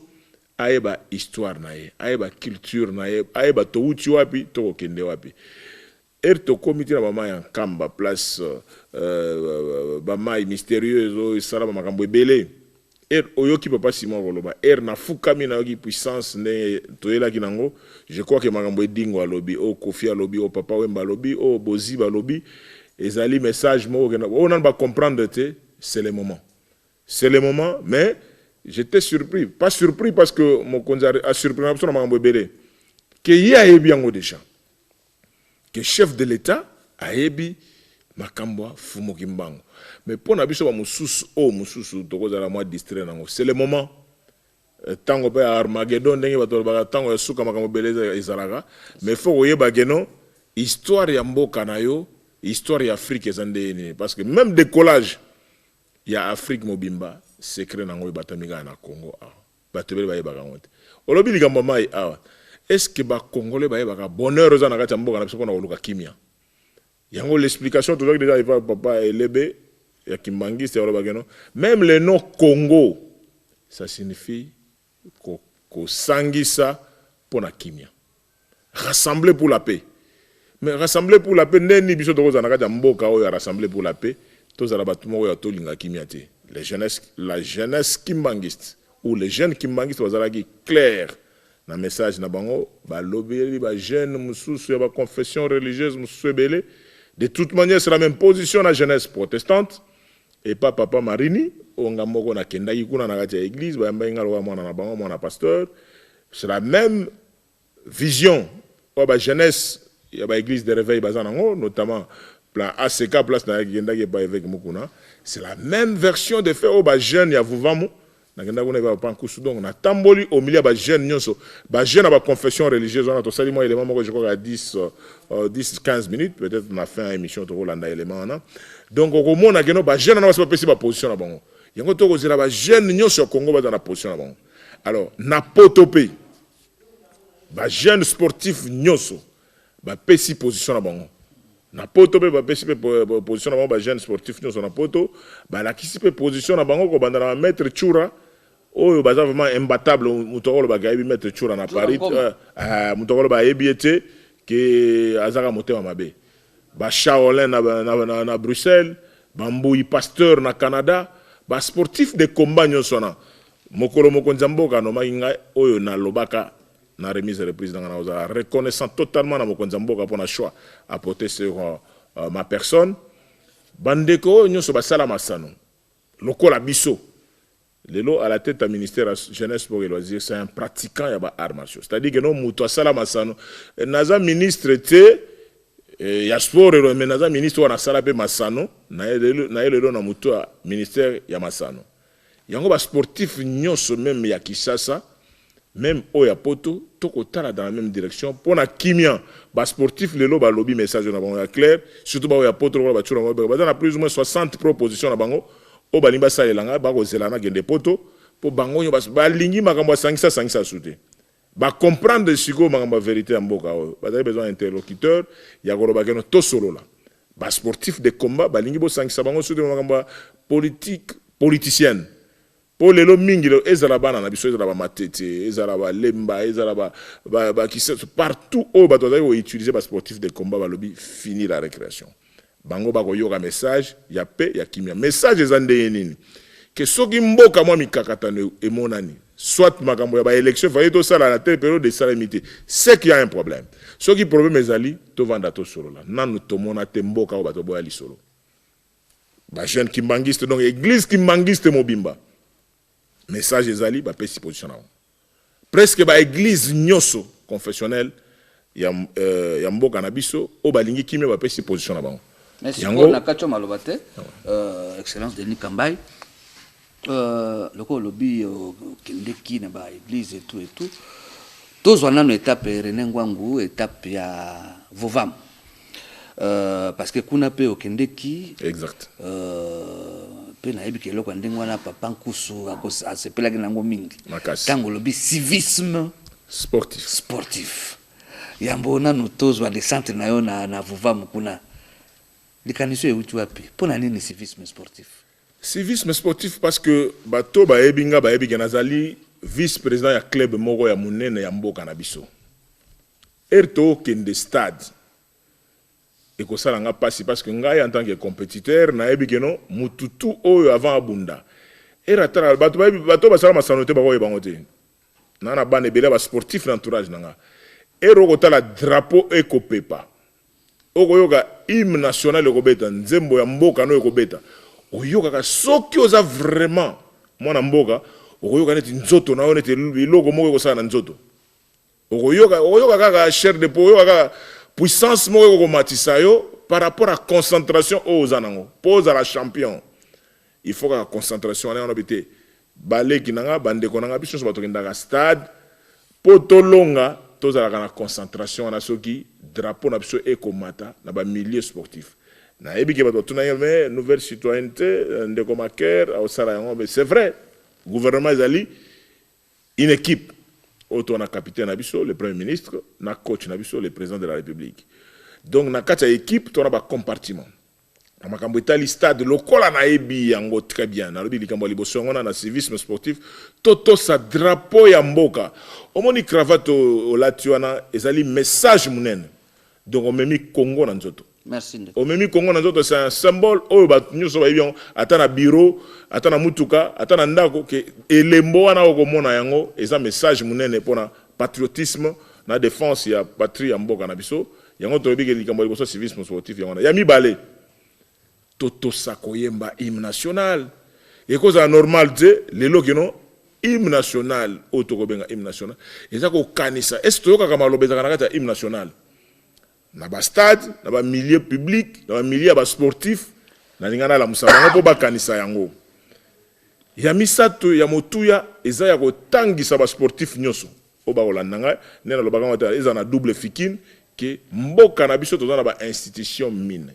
aeba histoire na ye aeba culture na ye aeba to uti wapi to kende wapi to comité na mama ya kamba place ba mai mystérieuse sala makambo ebele oyoki papa Simon Roloba na fukami na yoki puissance ne toyela kinango je crois que makambo edingo alobi o Kofi alobi o papa Wemba alobi o Bozi alobi ezali message mo on va comprendre c'est le moment mais j'étais surpris pas surpris parce que mon konza a surpris na makambo ebele que ya ebi yango déjà que chef de l'état a ebi makambo Fumo Kimbangu mais pour na biso ba mususu tokozala moi distrait nango c'est le moment tango pe Armageddon ndenge bato ba tango ya suka makambo beleza ezalaka mais faut oyeba geno histoire ya mboka na yo histoire ya Afrique ezandeni parce que même décollage ya Afrique mobimba secret nango batamiga na Congo batebele ba yebaka ngote olobi likambo mai awa est-ce que ba congolais ba yebaka bonheur za na kati ya mboka na biso pona koluka kimia yango l'explication toujours déjà il va papa elebe ya Kimbangiste ya bageno même le nom Congo ça signifie ko sangisa pona kimia rassembler pour la paix. Mais rassembler pour la paix, n'est biso de Zanaka Mboka ou rassembler pour la paix, tous à la bâtiment ou Tolinga Kimiate. La jeunesse kimbangiste ou les jeunes kimbangistes qui clair dans le message na bango ba lobby ba jeune mususu ba confession religieuse mususu belé. De toute manière c'est la même position la jeunesse protestante et pas papa Marini onga moko na kendaki kuna na kati ya église ba mba ngalo mwana na bango mwana pasteur. C'est la même vision pour la jeunesse. Il y a l'église de réveil, notamment plan ACK, place c'est la même version de faire aux jeunes. Il y a vous donc on a tamboli au milieu des jeunes. Les jeunes ont une confession religieuse. On a tous les éléments, je crois, à 10-15 minutes. Peut-être on a fait une émission de Rolanda éléments. Donc au moins, les jeunes n'ont pas possible position. Il y a des jeunes sur Congo dans la position. Alors, na potopé. Les jeunes sportifs nyoso ba pesi position na bango na poto pe ba pesi position na bango ba jeunes sportifs nyoso na poto ba la kisi pe position na bango ko banda na maître Chura oyo baza vraiment imbattable mutokolo ba gaibi maître Chura na Paris mutokolo ba ebiete ke azaka motema mabe ba Shaolin na Bruxelles ba Mbouyi Pasteur na Canada ba sportif de combat nyoso na mokolo mokonzamboka no makinga oyo na lobaka na remise de reprise dans reconnaissant totalement na mokonzamboka pour na choix à porter sur ma personne bandeko nyoso basala masano lokola biso lelo à la tête du ministère de la jeunesse sport et loisirs c'est un pratiquant ya ba arts martiaux c'est-à-dire que no muto asala masano naza ministre te ya sport et mais naza ministre wana sala pe masano na lelo na muto ministère ya masano yango ba sportif nyoso même ya Kinshasa même Oya Poto, tout dans la même direction. Pour la kimia, les sportifs, les lobby message na clair, surtout Oya Poto, on a plus ou moins 60 propositions na bango. O baniba sa elanga, ba zelana gende poto, pour bango ba lingi makamba sangisa souté. Ba comprendre de siko makamba vérité en boka. Ba avez besoin d'interlocuteur, ya goloba geno to solo là. Ba sportif de combat, ba lingi bo sangisa bango souté makamba politique, politicienne. Pour les lots mingi, ezalaba na biso ezalaba matete, ezalaba lemba, ezalaba partout où on utiliser les sportifs de combat ba lobby fini la récréation. Bango ba ko yoka message, ya paix, ya kimia. Message ezande nini? Que soki mboka mwa mikakatano e monani, soit makambo ya ba élection fa yeto sala na telle période de salamité. C'est qu'il y a un problème. Soki problème ezali, to vanda to solo la. Nanu to mona te mboka o ba to boya li solo. Ba jeune kimbangiste donc église kimbangiste mobimba. Message ezali ba pesi position na presque ba église nyoso confessionnelle ya mboka na biso o balingi kimia ba pesi position na bango yango na kacho malobate excellence Denis Kambai loko lobi kendeki na ba église et tout tozwana no étape René Ngwangu étape ya Vovam parce que kuna pe okendeki exact na yebi loko ndenge wana papa nkusu asepelaki nango mingi tango lobi civisme sportif yambo nanu tozwa descente na yo na Vovam kuna likaniso euti wapi pona nini civisme sportif parce que bato ba yebinga ba yebi nazali vice président ya club moko ya munene ya mboka na biso erto kende stade et que ça n'a pas parce que ngai en tant que compétiteur na ebikeno mututu oyo avant abunda era tara bato basala masanote ba koye bangote na bane bela ba sportif l'entourage nanga ero kotala drapeau ekopepa okoyoka hymne national ekobeta nzembo ya mboka no ekobeta oyoka ka soki oza vraiment mwana mboka okoyoka neti nzoto na yo neti biloko moko ekosala na nzoto okoyoka kaka chair de peau oyoka kaka puissance moko ko matisa yo par rapport à concentration aux anango pose à la champion il faut que la concentration on habité balé kinanga bande konanga biso so batokenda stade potolonga tozala kana concentration na soki drapeau na biso ekomata na ba milieu sportif na ebike bato tuna yeme nouvelle citoyenneté ndeko maker au sala yango mais c'est vrai gouvernement ezali une équipe auto na capitaine Abisso, le premier ministre, na coach Abisso, le président de la République. Donc na kati équipe, tu as ba compartiment. na makambo etali stade lokola na yebi yango très bien na lobi likambo liboso ngona na civisme sportif toto sa drapeau ya mboka omoni cravate olati wana ezali message munene donc omemi Congo na nzoto. Merci. Omemi Congo na nzoto c'est un symbole oyo ba nyuso ba yebi ata na bureau ata na mutuka ata na ndako ke elembo wana okomona yango eza message munene pona patriotisme na défense ya patrie ya mboka na biso yango to lobi ke likambo liboso civisme sportif yango ya mibale toto sakoyemba hymne national et cause anormal te lelo kino hymne national otokobenga hymne national eza ko kanisa est toyoka kama lobeza kana kata hymne national na ba stade na ba milieu public na ba milieu ba sportif na lingana la musaba po ba kanisa yango ya misato ya motuya eza ya ko tangisa ba sportif nyoso oba olandanga nena lobaka ngata eza na double fikine que mboka na biso tozana ba institution mine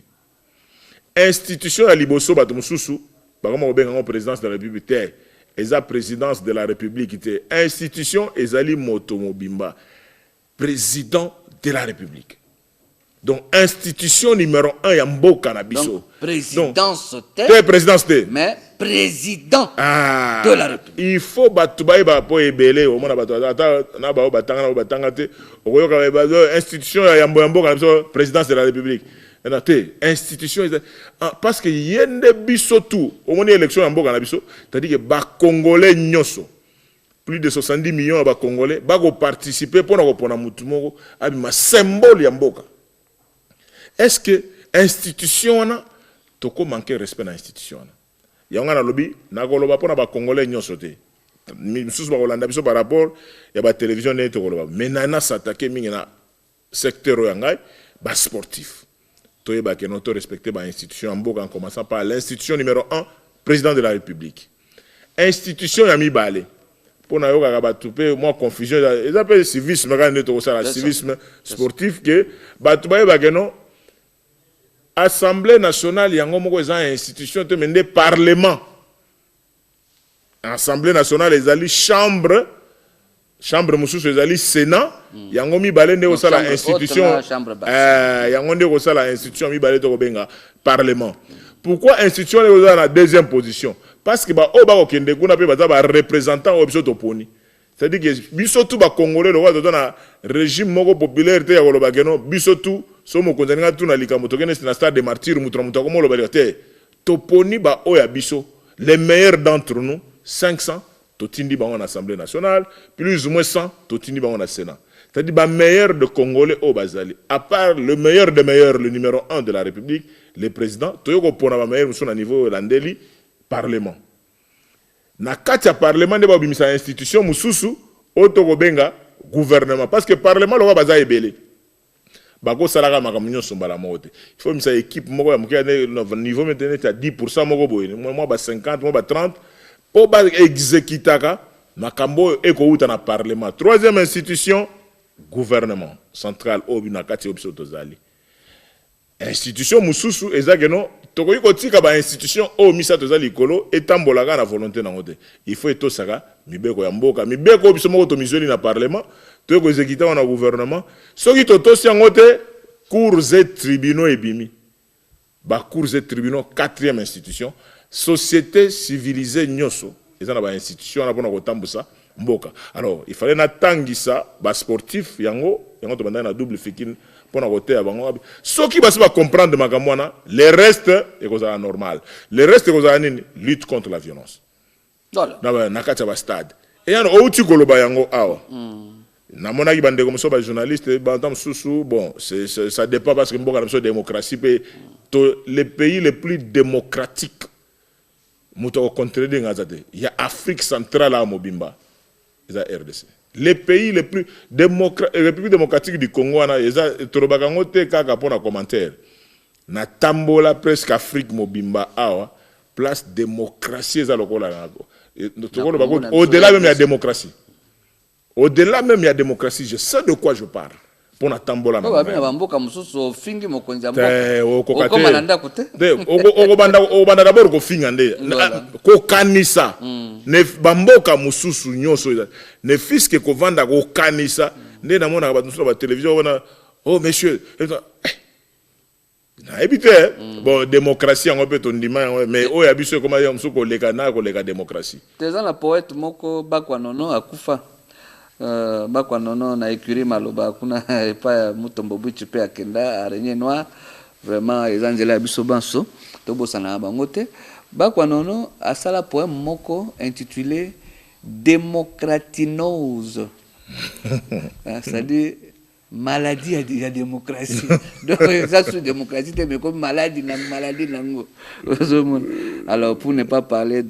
institution ya liboso bato mususu bakoma kobenga ngo présidence de la république te eza présidence de la république te institution ezali moto mobimba président de la république donc institution numéro 1 ya mboka na biso donc présidence te présidence te mais président de la république il faut bato bayeba po ebele omona bato ata na bao batanga te okoyoka institution ya mboka na biso présidence de la république institution parce que yende biso tout au moins élection en mboka na biso c'est-à-dire que ba congolais nyoso plus de 70 millions ba congolais ba ko participer pour na pona mutu moko abima symbole ya mboka est-ce que institution na to ko manquer respect na institution na yanga na lobi na ko loba pona ba congolais nyoso te misusu ba kolanda biso par rapport ya ba télévision ne to ko loba menana s'attaquer mingi na secteur yangai ba sportif. Toyeba que nous respecter l'institution en Boga en commençant par l'institution numéro 1, président de la République. Institution Yami Balé. Pour nous avoir moi confusion, ils appellent civisme, civisme sportif que Batoubaye non Assemblée nationale yango moko eza institution te mende parlement. Assemblée nationale ezali chambre mususu ezali Sénat yango mibale nde osala institution yango nde osala institution mibale to kobenga parlement. Pourquoi institution est dans la deuxième position? Parce que ba oba okende kuna pe baza ba représentant obiso toponi. C'est-à-dire que biso tout ba congolais le roi dans un régime moko populaire te ya koloba keno biso tout somo konzanga tout na likambo tokene na stade de martyrs mutra muta komo loba te toponi ba oya biso les meilleurs d'entre nous 500 totindi bango en Assemblée nationale, plus ou moins 100 totindi bango en Sénat. C'est-à-dire le meilleur de Congolais au Bazali. À part le meilleur des meilleurs, le numéro 1 de la République, le président, toyoko pona ba meilleur muso na niveau landeli parlement. Na katia parlement de ba bimisa institution mususu otoko benga gouvernement parce que parlement lo baza ebele. Bako salaka makamunyo sombala mote. Il faut misa équipe moko ya mokia niveau maintenant à 10% moko boye. Moi ba 50, moi ba 30 pour exécuter makambo ekouta na parlement. Troisième institution, gouvernement central obina kati obso tozali. Institution mususu ezageno tokoyi kotika ba institution o misa tozali kolo etambolaka na volonté na ngote. Il faut etosaka mibeko ya mboka, mibeko obso moko to mizoli na parlement, to ko exécuter na gouvernement. Soki totosi ngote cours et tribunaux ebimi. Ba cours et tribunaux quatrième institution. Société civilisée nyoso ils ont une institution na pona kotambusa mboka. Alors il fallait na tangisa ba sportif yango to banda na double fikine pona kote ya bango soki basi ba comprendre makamwana le reste est cosa normal. Le reste est cosa nini lutte contre la violence. Voilà. Na kati ba stade. Et yana outi koloba yango awa. Na mona ki bande comme ça ba journaliste bandam susu bon ça dépend parce que mboka na démocratie les pays les plus démocratiques il y a Afrique centrale à Mobimba, il y a RDC. Les pays les plus République démocratique du Congo, il y a Torobakangote Kaka pour un commentaire. Na tambola presque Afrique Mobimba, place démocratie, au-delà même il y a démocratie. Au-delà même il y a démocratie, je sais de quoi je parle. Pour na tambola na bamboka mususu fingi mokonzi ya mboka okoma nanda kote obanda d'abord ko finga nde ko kanisa ne bamboka mususu nyoso ne fiske ko vanda ko kanisa nde na mona ba mususu ba télévision wana oh monsieur Habité, bon, démocratie, on peut ton dimanche, mais oh, il y a comment on s'occupe de la démocratie. T'es un poète, moko bakwanono akufa. Bakwanono na écurie maloba kuna pas mutombo bichi pe akenda araignée noire. Vraiment, les angela biso banso. Tobo sana bangote. Bakwanono a sala poème moko intitulé Démocratinose. C'est-à-dire maladie à la démocratie. Donc ça c'est démocratie mais comme maladie nango. Alors pour ne pas parler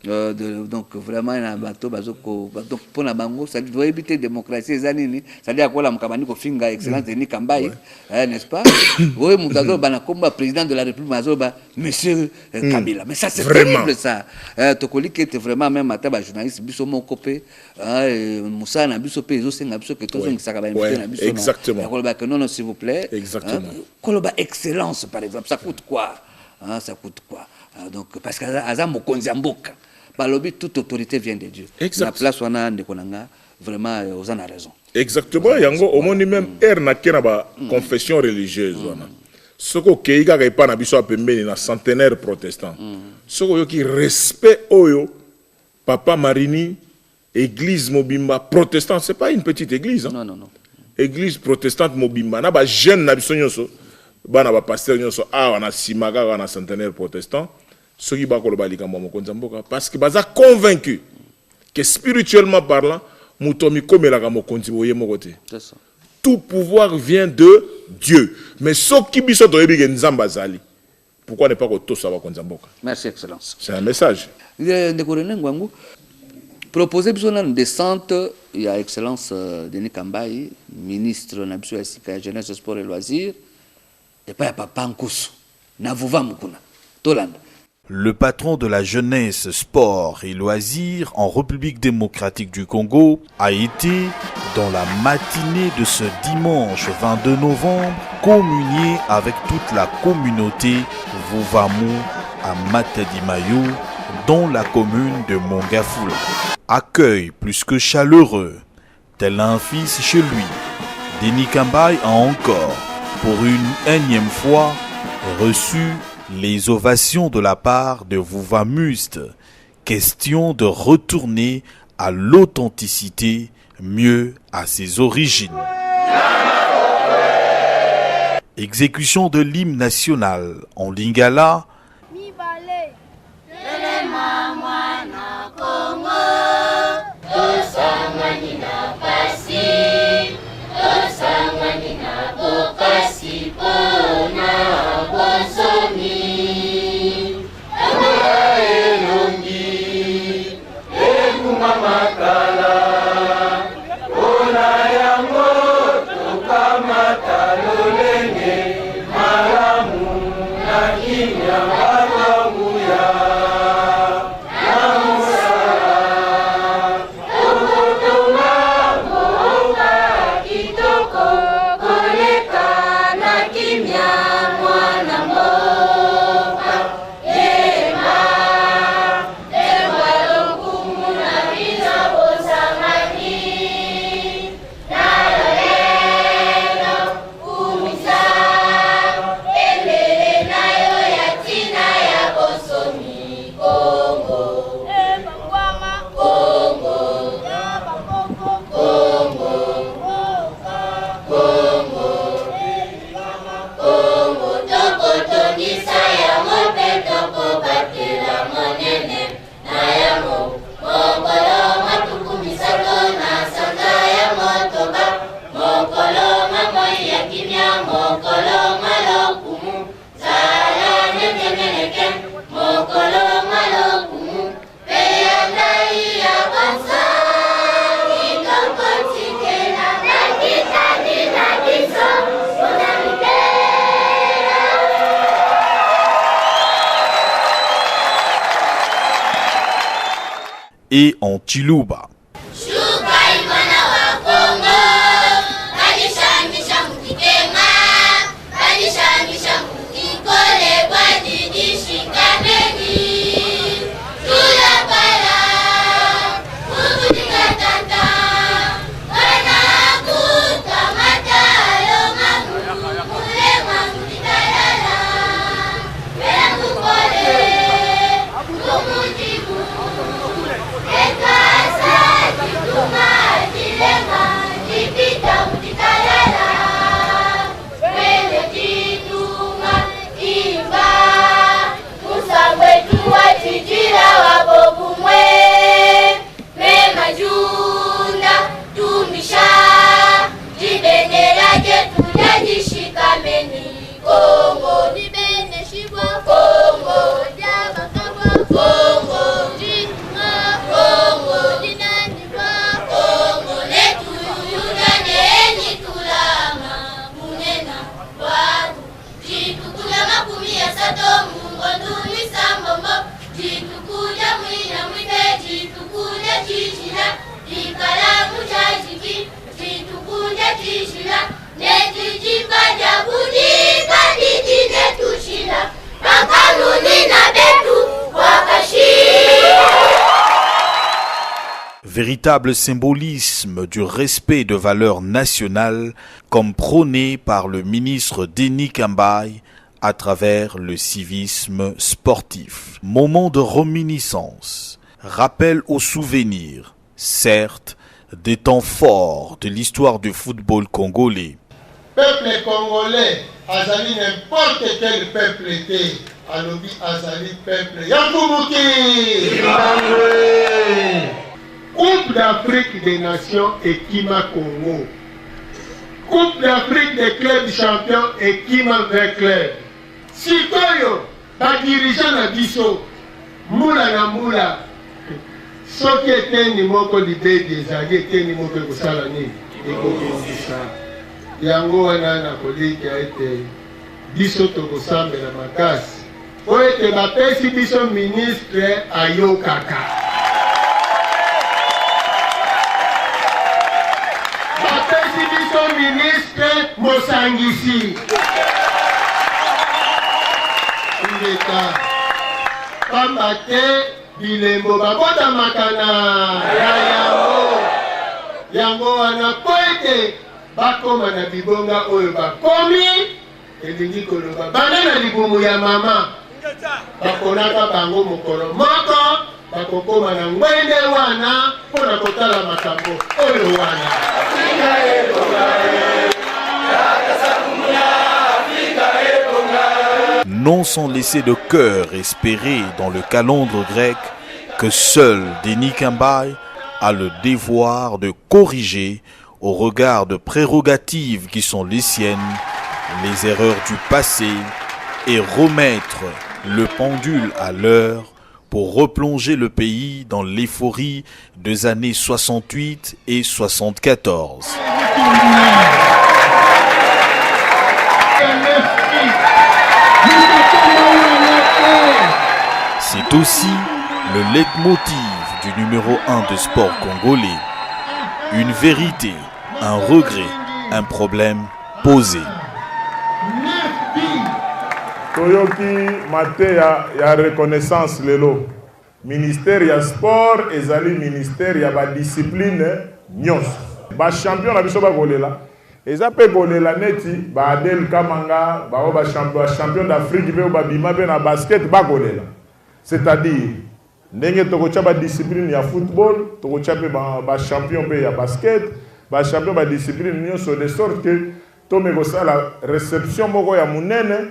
donc vraiment un bateau donc pour la bango ça doit éviter démocratie zanini c'est-à-dire quoi la mkabani ko finga excellence Denis Kambai n'est-ce pas oui mutazo bana komba président de la République mazoba monsieur Kabila mais ça c'est terrible ça tokoli qui était vraiment même ataba journaliste biso moko pe Moussa na biso pe zo senga biso que tous on s'aka ba invité na biso exactement koloba que non s'il vous plaît exactement koloba excellence par exemple ça coûte quoi ça coûte quoi donc parce que azam mokonzi mboka balobi toute autorité vient de Dieu. La place on a ndekonanga vraiment aux en a raison. Exactement, yango au monde même na kena ba confession religieuse wana. Soko keiga ga ipana biso apembeni na centenaire protestant. Soko yo ki respect oyo papa Marini église mobimba protestant, c'est pas une petite église hein. Non. Église protestante mobimba na ba jeune na biso nyonso bana ba pasteur nyonso wana simaga wana centenaire protestant. Ceux qui bakolo balika mokonzamboka parce que baza convaincu que spirituellement parlant mutomi komelaka mokonzi boye mokote. C'est ça. Tout pouvoir vient de Dieu. Mais ceux qui biso toyebi ke nzamba zali. Pourquoi ne pas ko tosa bakonzamboka? Merci excellence. C'est un message. Ndekorene ngwangu proposer biso na descente il y a excellence Denis Kambai ministre na biso ya sika jeunesse sport et loisirs et pas papa Nkusu na vuva mukuna tolanda. Le patron de la jeunesse, sport et loisirs en République démocratique du Congo a été, dans la matinée de ce dimanche 22 novembre, communié avec toute la communauté Vuvamu à Matadi-Mayo, dans la commune de Mongafula. Accueil plus que chaleureux, tel un fils chez lui. Denis Kambai a encore, pour une énième fois, reçu les ovations de la part de Vuvamuste, question de retourner à l'authenticité, mieux à ses origines. Exécution de l'hymne national en lingala. Et en Chiluba. véritable symbolisme du respect de valeurs nationales comme prôné par le ministre Denis Kambaye à travers le civisme sportif. Moment de reminiscence, rappel aux souvenirs, certes, des temps forts de l'histoire du football congolais. Peuple congolais, azali n'importe quel peuple était, alobi azali peuple Yangumuki. Coupe d'Afrique des Nations et Kima Congo. Coupe d'Afrique des clubs champions et Kima vers club. Sikoyo, ba dirigeant na biso, mula na mula. Soki eteni moko libedi ezali eteni moko kosala nini ekokokisa yango wana na kolika ete biso tokosambela makasi po ete bapesi biso ministre ayokaka bapesi biso ministre mosangisi ndeta pamba te bilembo babota makana yango wana po ete bakoma na bibonga oyo bakomi elingi koloba bana na libumu ya mama bakonaka bango mokolo moko bakokoma na ngwende wana mpo na kotala makambo oyo wana. Non sans laisser de cœur espérer dans le calendre grec que seul Denis Kambaye a le devoir de corriger au regard de prérogatives qui sont les siennes, les erreurs du passé et remettre le pendule à l'heure pour replonger le pays dans l'euphorie des années 68 et 74. C'est aussi le leitmotiv du numéro 1 de sport congolais. Une vérité, un regret, un problème posé. Toyoki mate ya reconnaissance lelo. Ministère ya sport ezali ministère ya ba discipline nyonso. Ba champion na biso ba kolela. Eza pe kolela neti ba Adel Kamanga, ba champion d'Afrique pe ba bima pe na basket ba kolela. C'est-à-dire ndenge tokocha ba discipline ya football, tokocha pe ba champion pe ya basket, ba champion ba discipline nyonso de sorte que to me kosala réception moko ya munene.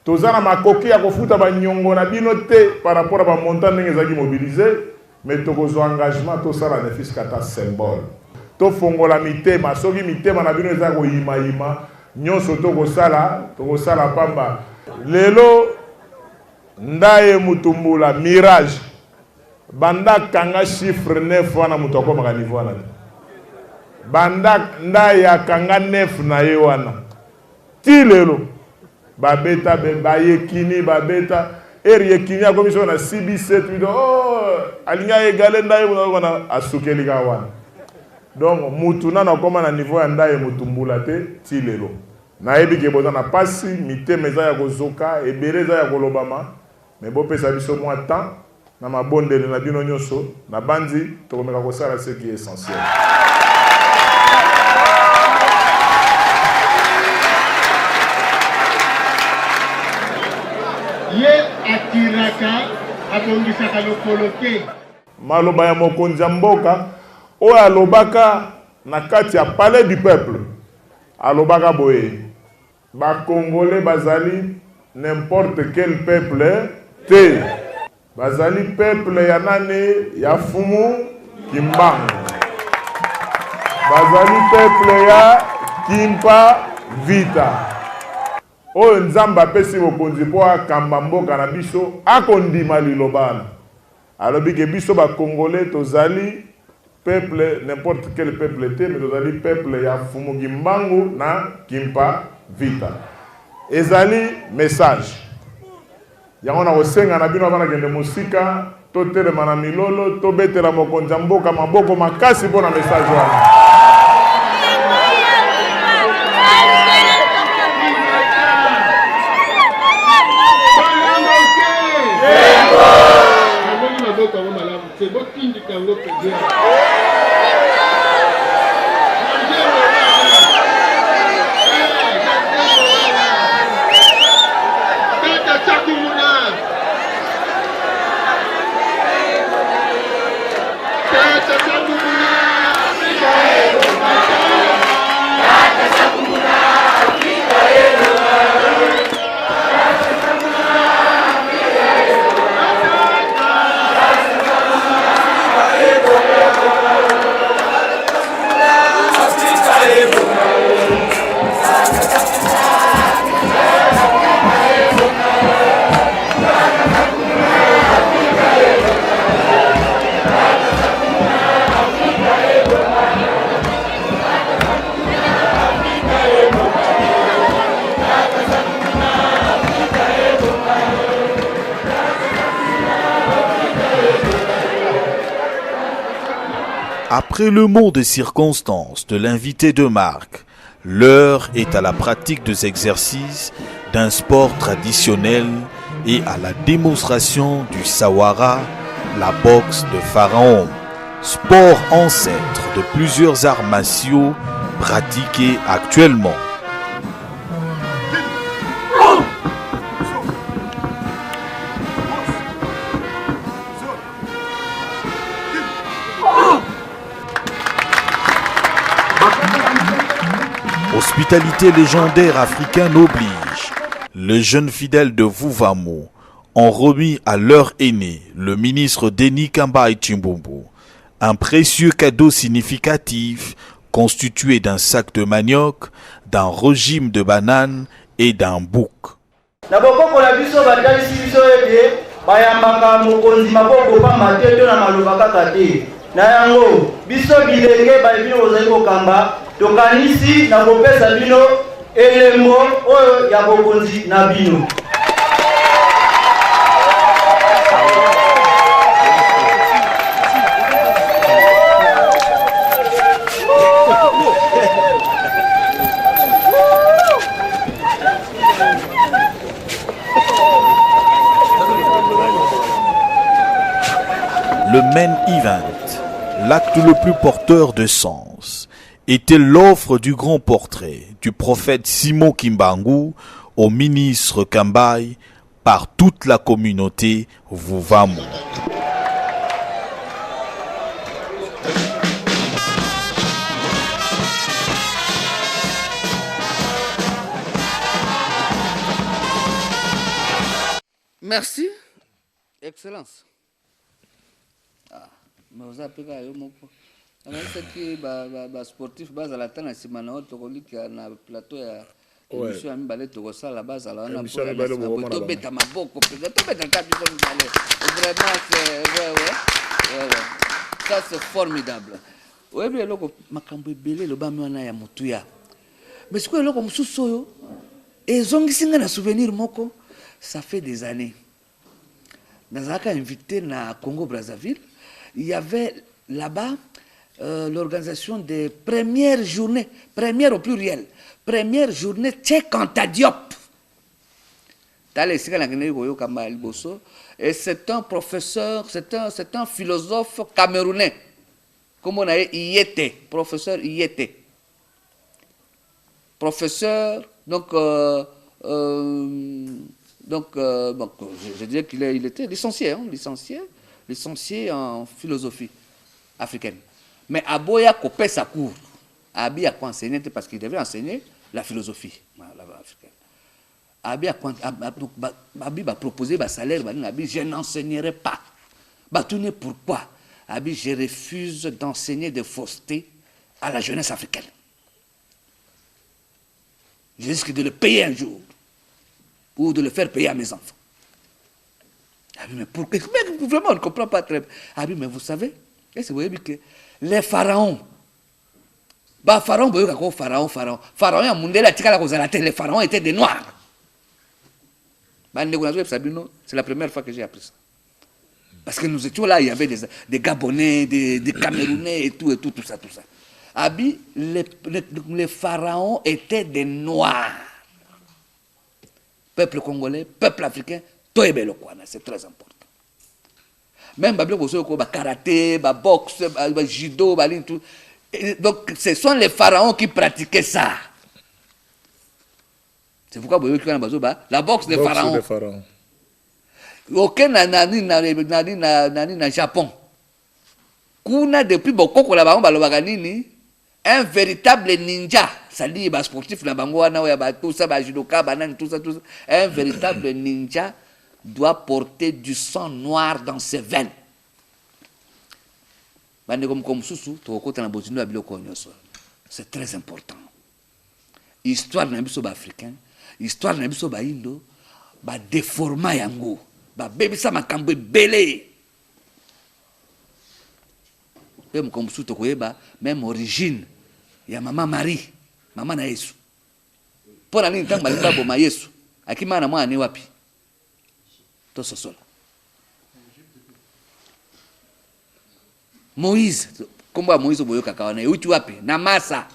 Tozana makoki ya kofuta ba nyongo na bino te par rapport à ba montant ndenge ezaki mobiliser, mais tokozo engagement to sala ne fiskata symbole. To fongola mitema, soki mitema na bino ezako yima nyonso tokosala pamba. Lelo ndaye mutumbula mirage banda kanga chiffre 9 wana mutu akomaka niveau wana banda ndaye akanga 9 na ye wana ti lelo babeta bayekini babeta eri yekini akomiso na CB7 bido alinga egale ndaye wana asukelika wana donc mutu nana akoma na niveau ya ndaye mutumbula te ti lelo nayebi ke boza na pasi mitema eza ya kozoka ebele eza ya kolobama mais bon pesa biso mwa temps na mabondele na bino nyonso na bandi tokomeka kosala ce qui est essentiel. Ye atiraka abongisaka lokolo te. Maloba ya mokonzi ya mboka oyo alobaka na kati ya palais du peuple alobaka boye bakongolais bazali n'importe quel peuple te bazali peuple ya nane ya fumu kimbangu bazali peuple ya kimpa vita oyo nzambe apesi bokonzi mpo akamba mboka na biso akondima lilobana alobi ke biso bakongolais tozali peuple n'importe quel peuple te mais tozali peuple ya fumu kimbangu na kimpa vita ezali message yango na kosenga na bino bana kende musika to telema na milolo to betela mokonzi mboka maboko makasi mpona message wana. C'est bon qui du Congo pédia. Après le mot de circonstance de l'invité de marque, l'heure est à la pratique des exercices d'un sport traditionnel et à la démonstration du sawara, la boxe de pharaon, sport ancêtre de plusieurs arts martiaux pratiqués actuellement. Hospitalité légendaire africaine oblige. Les jeunes fidèles de Vuvamo ont remis à leur aîné, le ministre Denis Kambaye Chimbombo, un précieux cadeau significatif constitué d'un sac de manioc, d'un régime de bananes et d'un bouc. Na yango biso bilenge balibino ozali kokamba tokanisi na kopesa bino elembo oyo ya bokonzi na bino. Le main event, l'acte le plus porteur de sens, était l'offre du grand portrait du prophète Simon Kimbangu au ministre Kambaye par toute la communauté Vuvamo. Merci, Excellence. Mais vous appelez yo moko. C'est que sportif base à la tana simana auto colique na plateau ya émission ami balé to ça la base à la on a pour beta maboko peut-être to beta kabi ko balé. Vraiment c'est ouais. Ça c'est formidable. Ouais bien loko makambo belé lo ba mwana ya mutuya. Mais c'est quoi loko mususu yo? Et zongisinga na souvenir moko, ça fait des années. Nazaka invité na Congo Brazzaville. Il y avait là-bas l'organisation des premières journées, première au pluriel, première journée Tchèque Anta Diop. Et c'est un professeur, c'est un philosophe camerounais. Comme on a dit, Yété, professeur Yété. Professeur, donc je dirais qu'il était licencié, licencié en philosophie africaine. Mais Aboya copé sa cour. Abi a quoi enseigner parce qu'il devait enseigner la philosophie africaine. Abi a proposé un salaire, Abi je n'enseignerai pas. Batoune pourquoi? Abi je refuse d'enseigner des faussetés à la jeunesse africaine. Je risque de le payer un jour ou de le faire payer à mes enfants. Abi, mais pourquoi? Vraiment, on ne comprend pas très bien. Abi, mais vous savez, est-ce que vous voyez que les pharaons, les pharaons étaient des noirs. C'est la première fois que j'ai appris ça. Parce que nous étions là, il y avait des Gabonais, des Camerounais et tout ça. Abi, les pharaons étaient des noirs. Peuple congolais, peuple africain, c'est très important. même karaté, boxe, judo, tout. Donc ce sont les pharaons qui pratiquaient ça. C'est pourquoi la boxe des pharaons. Aucun na Japon. Kuna depuis beaucoup la un véritable ninja, ça dit sportif na bango na tout ça judoka banane tout ça. Un véritable ninja doit porter du sang noir dans ses veines. C'est très important. Histoire na biso ba africain, histoire na biso ba indo, ba déforma yango, ba bebisa makambo belé. Même origine, il y a maman Marie, maman na Yesu. Pour la ligne, tant que boma Yesu, akima na mwa ane wapi. To sosolo. Moïse, komba Moïse boyo kakawa na uti wapi? Na Masa.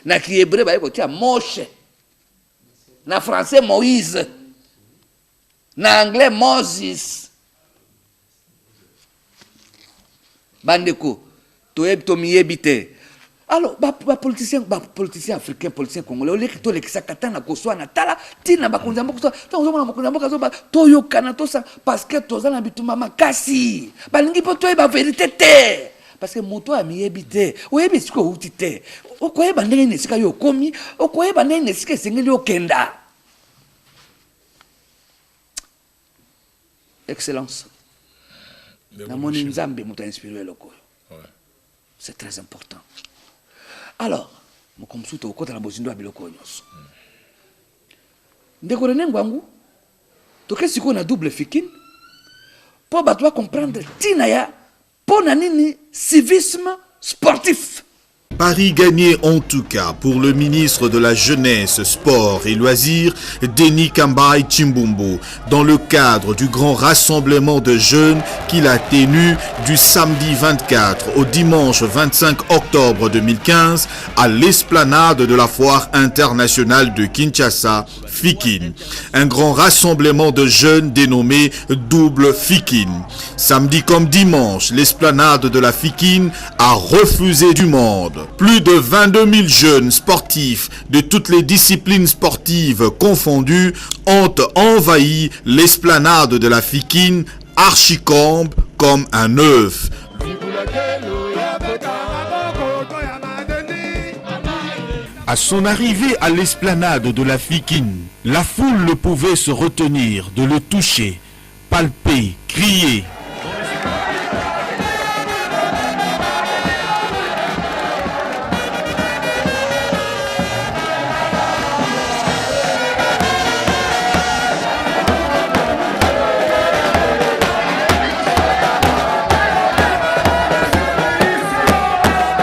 Na kihébreu ba tia Moshe. Na français Moïse. Na anglais Moses. Bandeko, to miyebite. Alors, politicien africain, politicien congolais, au lieu que les sakatana koswa na tala, tina bakonzambo koswa, tozomona bakonzambo kazoba, toyokana tosa parce que tozana bituma makasi. Balingi po toyeba vérité te. Parce que moto a miyebite, oyebi siko utite. Okoyeba ndenge nesika yo komi, okoyeba ndenge nesika sengeli okenda. Excellence. C'est très important. Alors, mokomsuto okota na bozindo ya biloko nyonso. Ndeko rene ngwangu, toke siko na double fikine, po bato comprendre tina ya po na nini civisme sportif. Paris gagné en tout cas pour le ministre de la Jeunesse, Sport et Loisirs, Denis Kambaï Chimbumbo, dans le cadre du grand rassemblement de jeunes qu'il a tenu du samedi 24 au dimanche 25 octobre 2015 à l'esplanade de la Foire internationale de Kinshasa, Fikine. Un grand rassemblement de jeunes dénommé Double Fikine. Samedi comme dimanche, l'esplanade de la Fikine a refusé du monde. Plus de 22 000 jeunes sportifs de toutes les disciplines sportives confondues ont envahi l'esplanade de la Fikine, archicombe comme un œuf. À son arrivée à l'esplanade de la Fikine, la foule ne pouvait se retenir de le toucher, palper, crier.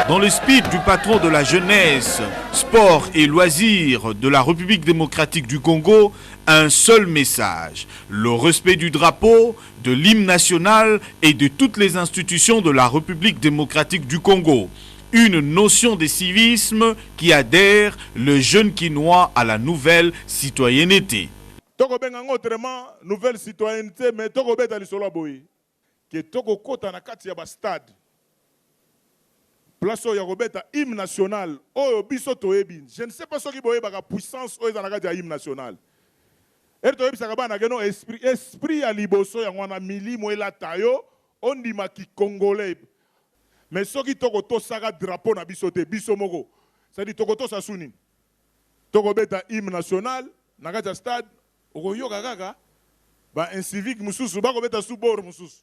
Dans le speech du patron de la jeunesse, sport et loisirs de la République démocratique du Congo, un seul message: le respect du drapeau, de l'hymne national et de toutes les institutions de la République démocratique du Congo. Une notion de civisme qui adhère le jeune Kinois à la nouvelle citoyenneté. Toko bengango autrement nouvelle citoyenneté, mais toko beta lisolo boy. Que toko kota na kati ya ba stade. Place ya robeta hymne national. Oh biso toyebi. Je ne sais pas ce qui boye ba puissance o ezana kati ya hymne national. Er toyebi sakaba na geno esprit ya liboso ya ngwana mili moela tayo ondima ki congolais. Mais ce qui toko to saka drapeau na biso te biso moko. Ça dit toko to sasuni. Toko beta hymne national na kati ya stade okoyoka kaka ba incivique mususu ba ko beta subor mususu.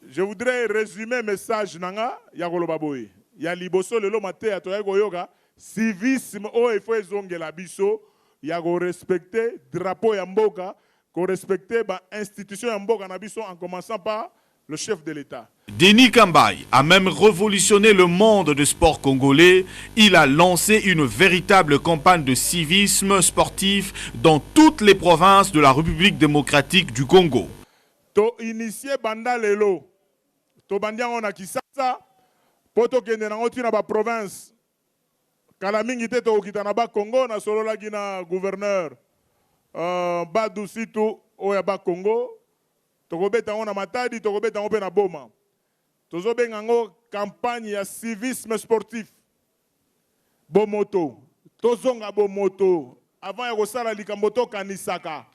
Je voudrais résumer message nanga ya koloba boye. Ya liboso lelo mate ya toya koyoka civisme o il faut ezongela biso ya ko respecter drapeau ya mboka, ko respecter ba institution ya mboka na biso en commençant par le chef de l'État. Denis Kambaï a même révolutionné le monde du sport congolais. Il a lancé une véritable campagne de civisme sportif dans toutes les provinces de la République démocratique du Congo. To initié banda lelo. To bandiango na Kisasa. Poto kende na ngoti na ba province. Kala mingi te to okita na ba Congo na solo la gina gouverneur Badou Situ oya ba Congo. tokobeta ngo na Matadi, tokobeta ngo pe na Boma. Tozobenga ngo campagne ya civisme sportif. Bomoto, tozonga bomoto avant ya kosala likambo tokanisaka.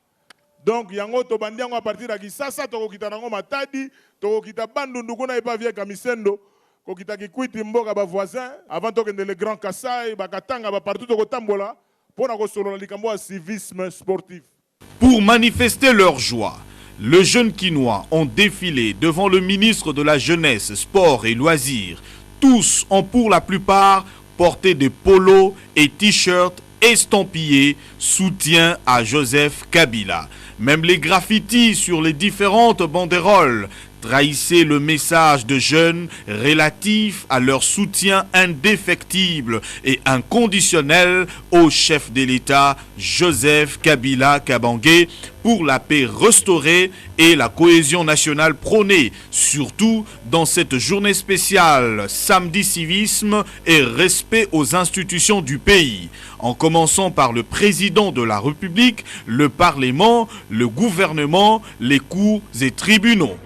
Donc yango tobandi yango à partir ya Kisasa tokokita nango Matadi, tokokita Bandundu kuna epa via Kamisendo, kokita Kikwiti mboka ba voisin avant tokende le Grand Kasai, bakatanga ba partout tokotambola pona kosolola likambo ya civisme sportif. Pour manifester leur joie, les jeunes Quinois ont défilé devant le ministre de la Jeunesse, Sport et Loisirs. Tous ont pour la plupart porté des polos et t-shirts estampillés soutien à Joseph Kabila. Même les graffitis sur les différentes banderoles trahissaient le message de jeunes relatif à leur soutien indéfectible et inconditionnel au chef de l'État Joseph Kabila Kabange pour la paix restaurée et la cohésion nationale prônée, surtout dans cette journée spéciale samedi civisme et respect aux institutions du pays, en commençant par le président de la République, le Parlement, le gouvernement, les cours et tribunaux.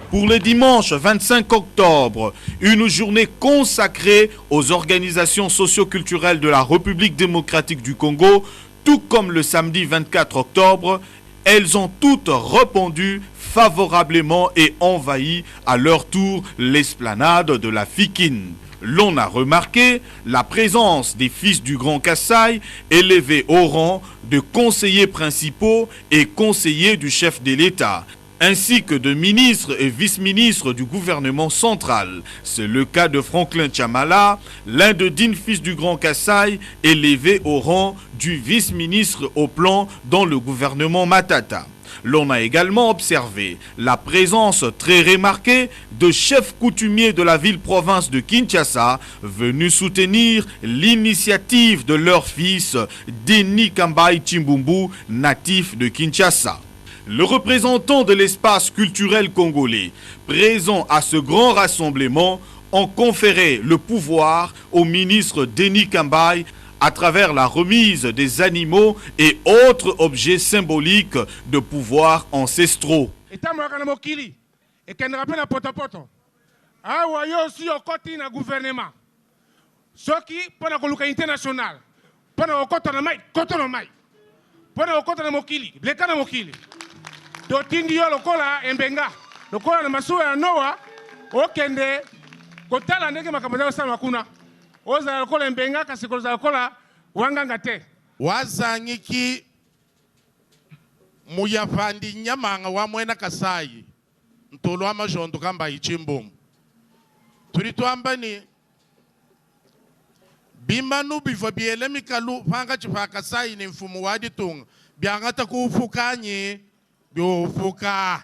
Pour le dimanche 25 octobre, une journée consacrée aux organisations socio-culturelles de la République démocratique du Congo, tout comme le samedi 24 octobre, elles ont toutes répondu favorablement et envahi à leur tour l'esplanade de la Fikine. L'on a remarqué la présence des fils du Grand Kassai élevés au rang de conseillers principaux et conseillers du chef de l'État, ainsi que de ministres et vice-ministres du gouvernement central. C'est le cas de Franklin Chamala, l'un de 10 fils du Grand Kassai, élevé au rang du vice-ministre au plan dans le gouvernement Matata. L'on a également observé la présence très remarquée de chefs coutumiers de la ville-province de Kinshasa venus soutenir l'initiative de leur fils Denis Kambai Chimbumbu, natif de Kinshasa. Le représentant de l'espace culturel congolais, présent à ce grand rassemblement, ont conféré le pouvoir au ministre Denis Kambai à travers la remise des animaux et autres objets symboliques de pouvoir ancestraux. Totindi yo lokola embenga lokola na masuwa ya Noa okende kotala ndenge makambo ya sana kuna oza lokola embenga kasi koza lokola wanganga te wazangiki muyafandi nyamanga wa mwena Kasai ntolo wa majondo kamba ichimbomu tulitwambani bimanu bivo biele mikalu panga chifa Kasai ni mfumu wadi tunga biangata kufukanye byofuka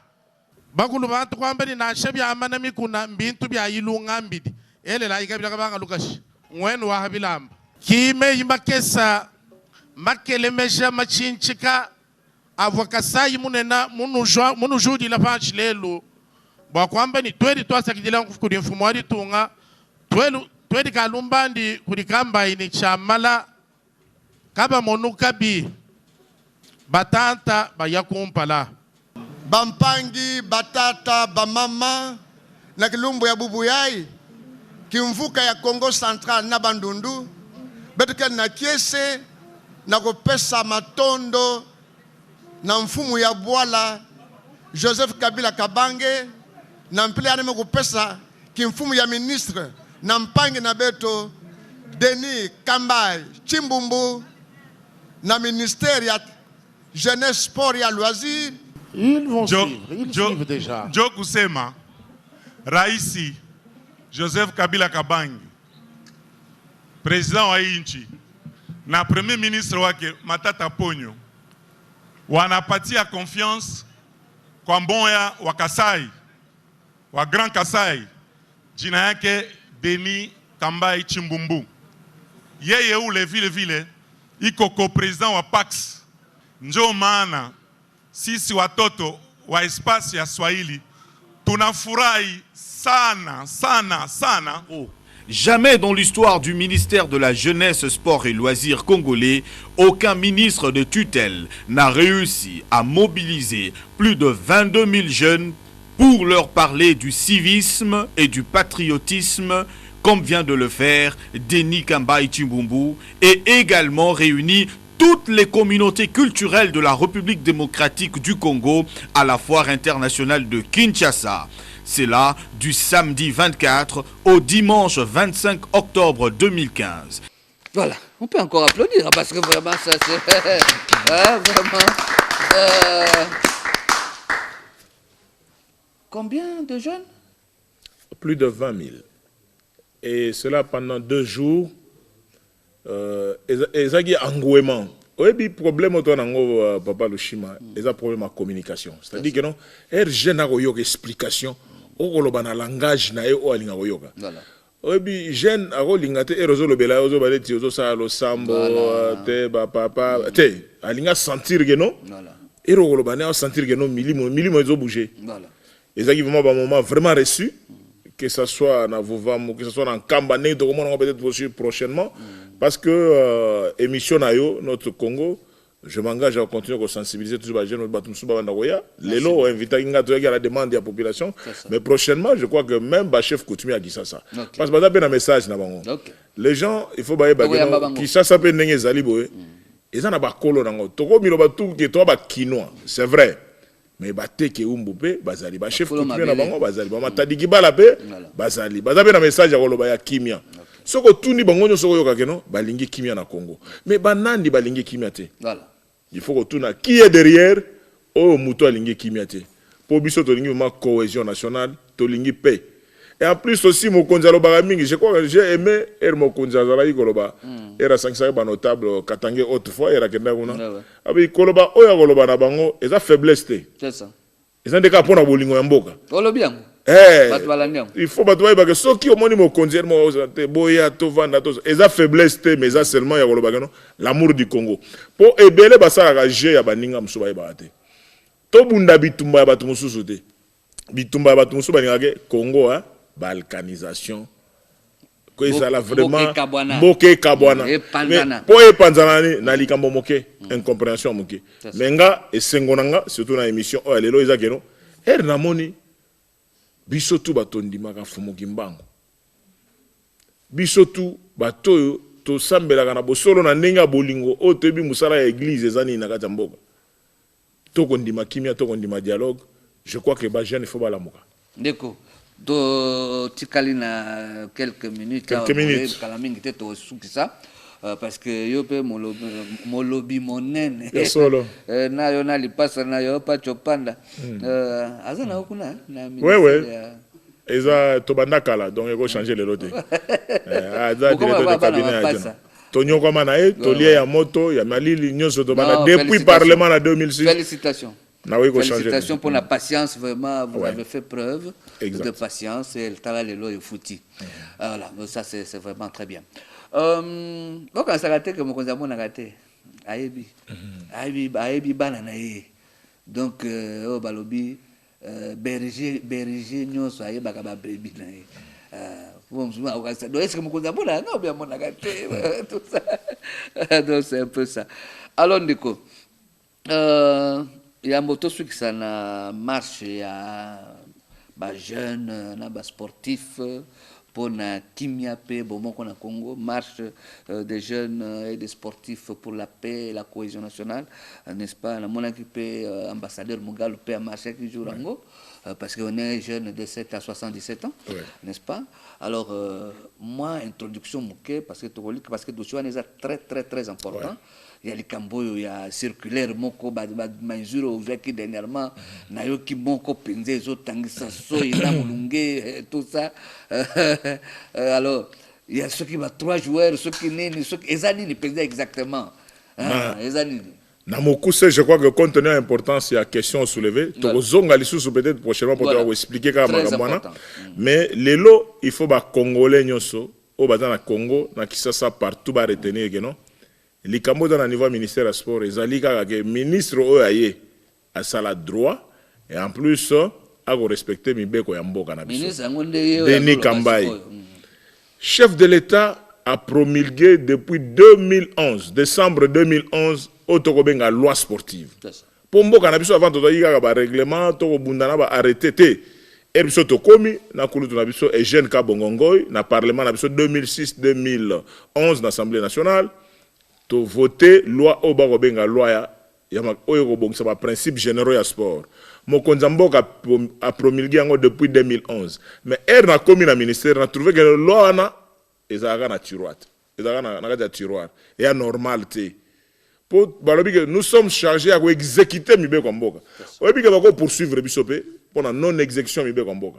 bakulu bantu kwambeni na shabya amana mikuna mbintu bya yilunga mbidi ele la ikabila kabanga lukashi mwenu wa habilamba kime yimakesa makele mesha machinchika avwakasayi munena munu judi la panchi lelo bwa kwambeni twedi twasakidila kufukudi mfumu wadi tunga twedi kalumbandi kudikamba ini chamala kaba monukabi batanta bayakumpala bampangi batata bamama na kilumbu ya bubuyai kimvuka ya Congo Central na Bandundu betuke na kiese na kopesa matondo na mfumu ya Bwala Joseph Kabila Kabange na mpile aneme kopesa kimfumu ya ministre na mpangi na beto Denis Kambai Chimbumbu na ministère ya Jeunesse, Sport et Loisirs. Ils vont suivre, ils suivent déjà. Joe Kusema, Raisi, Joseph Kabila Kabange, président wa nchi, na premier ministre wake Matata Ponyo, wanapatia confiance kwa mboya wa Kasai, wa Grand Kasai, jina yake Denis Kambai Chimbumbu. Yeye ule vile iko ko-president wa PAX. Njo maana sisi watoto wa espasi ya Swahili tunafurahi sana. Jamais dans l'histoire du ministère de la Jeunesse, Sport et Loisirs congolais, aucun ministre de tutelle n'a réussi à mobiliser plus de 22 000 jeunes pour leur parler du civisme et du patriotisme, comme vient de le faire Denis Kambaï Chimbumbu, et également réuni toutes les communautés culturelles de la République démocratique du Congo à la foire internationale de Kinshasa. C'est là du samedi 24 au dimanche 25 octobre 2015. Voilà, on peut encore applaudir parce que vraiment ça c'est... vraiment... Combien de jeunes? Plus de 20 000. Et cela pendant 2 jours. Ezagi engouement. Oui, problème autour de Papa Lushima, il y a problème de communication. C'est-à-dire que non, il y a une explication. Il y a un langage na yo alinga yoga. Oui, jeune a rolingate et rosolo bela ozo baleti ozo sa lo sambo te ba papa te alinga sentir que non. Et rolo bana sentir que non milimo ezo bouger. Voilà. Ezagi vraiment un moment vraiment reçu, que ce soit dans Vovamo, que ce soit dans Kambané, donc on va peut-être poursuivre prochainement, parce que émission Nayo, notre Congo, je m'engage à continuer à sensibiliser tous les jeunes de les lots invités à la demande de la population, mais prochainement, je crois que même le chef coutumier a dit ça. Parce que c'est un message. Les gens, il faut qui ça peut être zaliboé, ils en ont pas colo nango. Toko miloba tout que toi ba quinoa, c'est vrai. Mais baté ke umbupe bazali ba chef coutumier na bango bazali ba matadiki bala pe bazali bazabe na message ya koloba ya kimia. Soko tuni bango nyo soko yoka keno balingi kimia na Congo. Mais banandi balingi kimia te. Voilà. Il faut que tout na qui est derrière oh muto alingi kimia te. Pour biso to lingi ma cohésion nationale, to lingi paix. Et en plus aussi mon konzalo baramingi, je crois que j'ai aimé mon konzalo la koloba. Era sankisa ba notable Katange autrefois era kenda kuna. Abi koloba oya koloba na bango eza faiblesse te. C'est ça. Eza ndeka pona bolingo ya mboka. Olobiango. Il faut battre que ceux qui ont mon conseil boya to vanda to eza faiblesse te mais eza seulement ya koloba kano l'amour du Congo. Pour ebele basala ka je ya baninga musuba ba te. To bunda bitumba ya batu mususu te. Bitumba ya batu musuba ngake Congo hein. Balkanisation que ça là vraiment moke kabwana pour epanzana na likambo moke incompréhension moke menga esengonanga surtout na émission o lelo ezakeno na moni biso tu batondi maka fumo kimbango biso tu batoyo to sambela kana bosolo na ndenge bolingo o tebi musala ya église ezani na kata mboka to kondima kimia to kondima dialogue je crois que ba jeune il faut balamuka ndeko do tikali na quelques minutes kalamingi te to sukisa parce que yo pe molobi monene solo na yo na lipasa na yo pa chopanda azana okuna na eza tobanda kala donc il faut changer les lotés aza directeur de cabinet tonyo koma na e tolie ya moto ya malili nyonso tobanda depuis parlement en 2006 félicitations. Félicitations pour la patience, vraiment, vous avez fait preuve de patience et le travail est foutu. Voilà, ça c'est vraiment très bien. Donc, ça a été que mon consamon a raté. Aïbi bananaï. Donc, au balobi, berger, nous soyez bakaba baby. Est-ce que mon consamon a non, bien mon agaté, tout ça. Donc, c'est un peu ça. Alors, Nico. Il y a un moto qui est en marche, il y a des jeunes, des sportifs pour la Kimia paix, bon, au Congo, marche des jeunes et des sportifs pour la paix et la cohésion nationale, n'est-ce pas? Mon équipe ambassadeur Mugalu paix a marché qui joue Rango, parce qu'on est jeunes de 7 à 77 ans, n'est-ce pas? Alors, moi, introduction Mouké, parce que le dossier est très, très, très important. Il y a les Camboyo, il y a circulaire, moko manzuro ouveki dernièrement, nayoki moko penze zo tangisa so ina mulunge tout ça. Alors il y a ceux qui va 3 joueurs, ceux qui nini, ceux qui ezani ni penze exactement. Ezani. Na mokuse je crois que compte tenu de l'importance il y a question soulevée, to zonga lisusu peut-être prochainement pour vous expliquer comment makamana. Mais lelo il faut ba congolais nyonso au bazana Congo na kisasa partout ba retenir que non. Les Cambodges dans le niveau ministère des Sports, ils ont dit que le ministre a ça droit et en plus, il a respecté Mibeko Yambo Cannabis. Denis Kambaï. chef de l'État a promulgué depuis 2011, décembre 2011, autokobenga loi sportive. Pour mboka na biso avant to yika ba règlement to bundana ba arrêté et biso to komi na kulutu na biso Eugène Kabongongoy na parlement na biso 2006-2011 na Assemblée nationale to voter loi obakobenga loi ya oyo ko bongisa ba principe généraux ya sport. Mokonza mboka a promulgué yango depuis 2011. Mais na komi na ministère na trouvé que loi na ezaka na tiroir. Ezaka na kati tiroir. Et normal te. Pour que nous sommes chargés à exécuter Mibeko Mboka. On va poursuivre Bisopé pour la non-exécution Mibeko Mboka.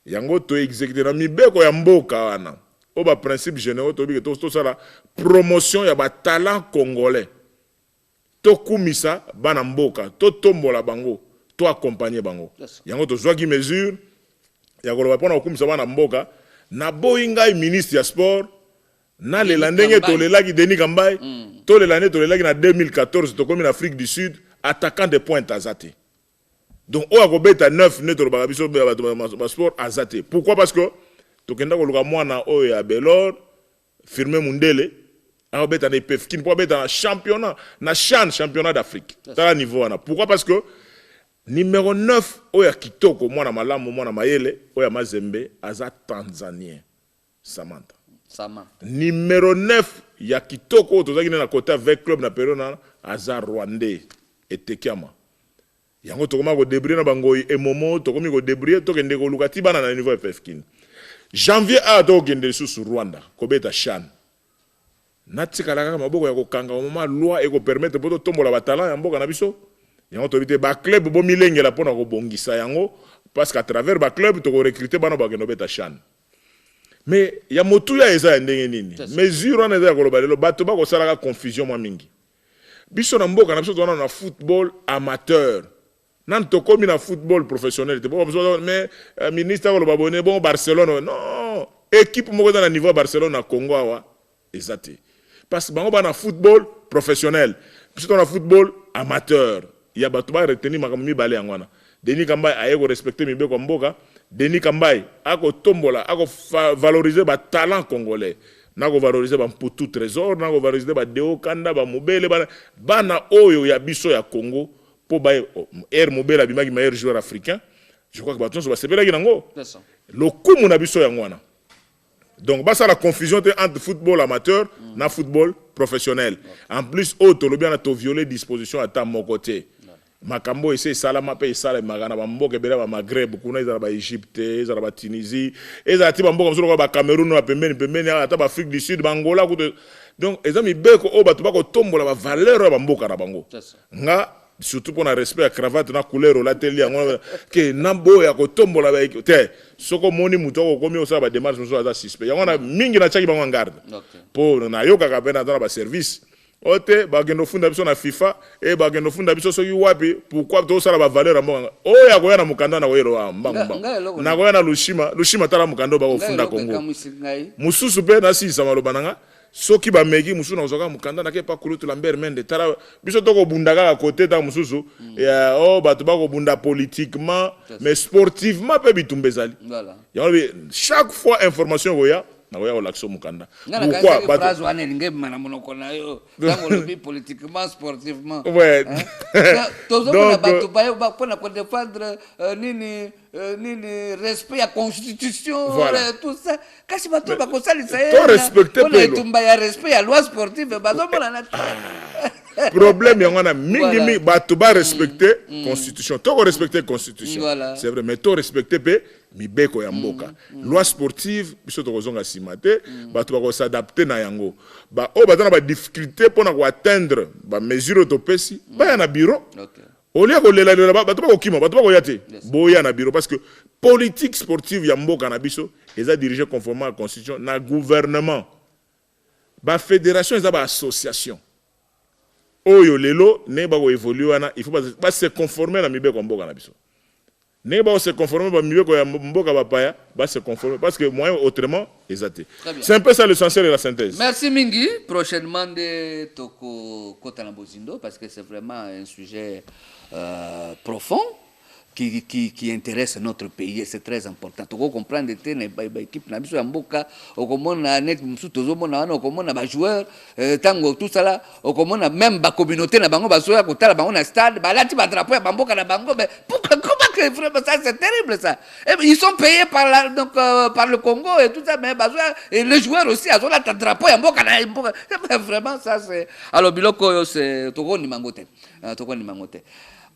Yango to exécuter na Mibeko ya Mboka wana. Oba principe général to bi to ça la promotion ya ba talent congolais. To kumisa bana Mboka, to tombola bango, to accompagner bango. Yango to zwaki mesure ya ko ba pona kumisa bana Mboka na boinga ministre ya sport na le landenge to le lagi Denis Kambai. Tous les années, en 2014, tu comme en Afrique du Sud, attaquant des points azate. Donc, on a à 9 net sport azate. Pourquoi? Parce que tu as un Belor, firmé Mundele, on a un PFKIN, pour un championnat, un championnat d'Afrique. C'est à niveau. Pourquoi? Parce que numéro 9, on a Kitoko, moi, Malamu, moi, Mayele, on a Mazembe, Azat Tanzanien. Samantha. Numéro 9, il y a Kitoko, tu as côté avec club na période Azar Rwandais et Tekiama. Il y a un autre qui débrouillé na bangoy et Momo, tu as débrouillé, tu as ndeko lukati bana na niveau FFKIN. Janvier a to gende sur Rwanda, kobeta Chan. Natika la kama boko ya ko kanga au moment loi et ko permettre poto tombola ba talent ya mboka na biso. Il y a un autre ba club bo milenge la pona ko bongisa yango parce qu'à travers ba club tu ko recruter bana ba genobeta Chan. Mais il y a motuya eza ndenge nini mesure on eza koloba lelo bato ba ko sala confusion mwa mingi biso na mboka na biso tona na football amateur nan to komi na football professionnel te bon mais ministre koloba boné bon Barcelone non équipe moko na niveau Barcelone na Congo awa ezate parce que bango ba na football professionnel biso na football amateur il y a bato ba retenir makambi balé ngwana Denis Kambai a ko respecter mibeko mboka Denis Kambai a ko tombola a ko valoriser ba talent congolais na ko valoriser ba Mputu Trésor na ko valoriser ba Deo Kanda ba Mobele bana oyo ya biso ya Congo po ba Mobele abimaki meilleur joueur africain. Je crois que baton so ba sepela ki nango le kumu na biso ya ngwana. Donc ba ça la confusion entre football amateur na football professionnel. En plus auto le bien to violer disposition à ta mon côté. Makambo ese salama pe sala magana ba mboke bela ba Maghreb kuna izala ba Egypte izala ba Tunisie ezala ti ba mboka msolo ba Cameroun na pembeni ata ba Afrique du Sud ba Angola donc ezami beko o bato ba ko tombola ba valeur ba mboka na bango nga surtout pour na respect à cravate na couleur la teli yango ke nambo ya ko tombola ba te soko moni muto ko komi osala ba démarche msolo za suspect yango na mingi na chaki bango garde pour na yoka ka pena dans ba service ote bagendo funda biso na FIFA et bagendo funda biso soki wapi pourquoi to sala ba valeur ambonga oya koya na mukanda na koyero mbamba na koya na lushima tala mukando ba kofunda Kongo mususu pe na si sama lobananga soki ba meki mususu na zoka mukanda na ke pa kulutu Lambert Mende tala biso to ko bundaka ka côté ta mususu ya bato ba ko bunda politiquement mais sportivement pe bitumbezali voilà chaque fois information goya na goya l'action mukanda pourquoi phrase wana linge mana monoko na yo tango lobi politiquement sportivement ouais tozo na bato bayo ba pona ko défendre nini respect à constitution tout ça kasi bato ba ko salisa to respecter pe tumba ya respect à loi sportive bazo mona na problème yango na mingi bato ba respecter constitution to ko respecter constitution c'est vrai mais to respecter pe mibeko ya mboka loi sportive biso to kozonga simate bato ba ko s'adapter na yango ba o bazana ba difficulté pona ko atteindre ba mesure to pesi ba na bureau au lieu ko lela bato ba ko kima bato ba ko yate boya na bureau parce que politique sportive ya mboka na biso eza dirigé conformément à la constitution na gouvernement ba fédération eza ba association oyo lelo ne ba ko évoluer wana il faut pas se conformer na mibeko mboka na biso ne ba se conformer ba mibeko ya mboka ba paya ba se conformer parce que moyen autrement exacté c'est un peu ça l'essentiel de la synthèse. Merci Mingi, prochainement de Toko Kota na Bozindo parce que c'est vraiment un sujet profond. qui intéresse notre pays, c'est très important. Tu comprendre que l'équipe n'a pas mboka, net joueurs, tango tout ça là, même la communauté na bango basoya kotala bango na stade, balati ba drapeau ya bamboka na bango, mais comment que vraiment ça c'est terrible ça. Ils sont payés par le Congo et tout ça, mais basoya et les joueurs aussi azola ta drapeau ya mboka na mboka. Vraiment ça c'est alors biloko c'est toko ni mangote.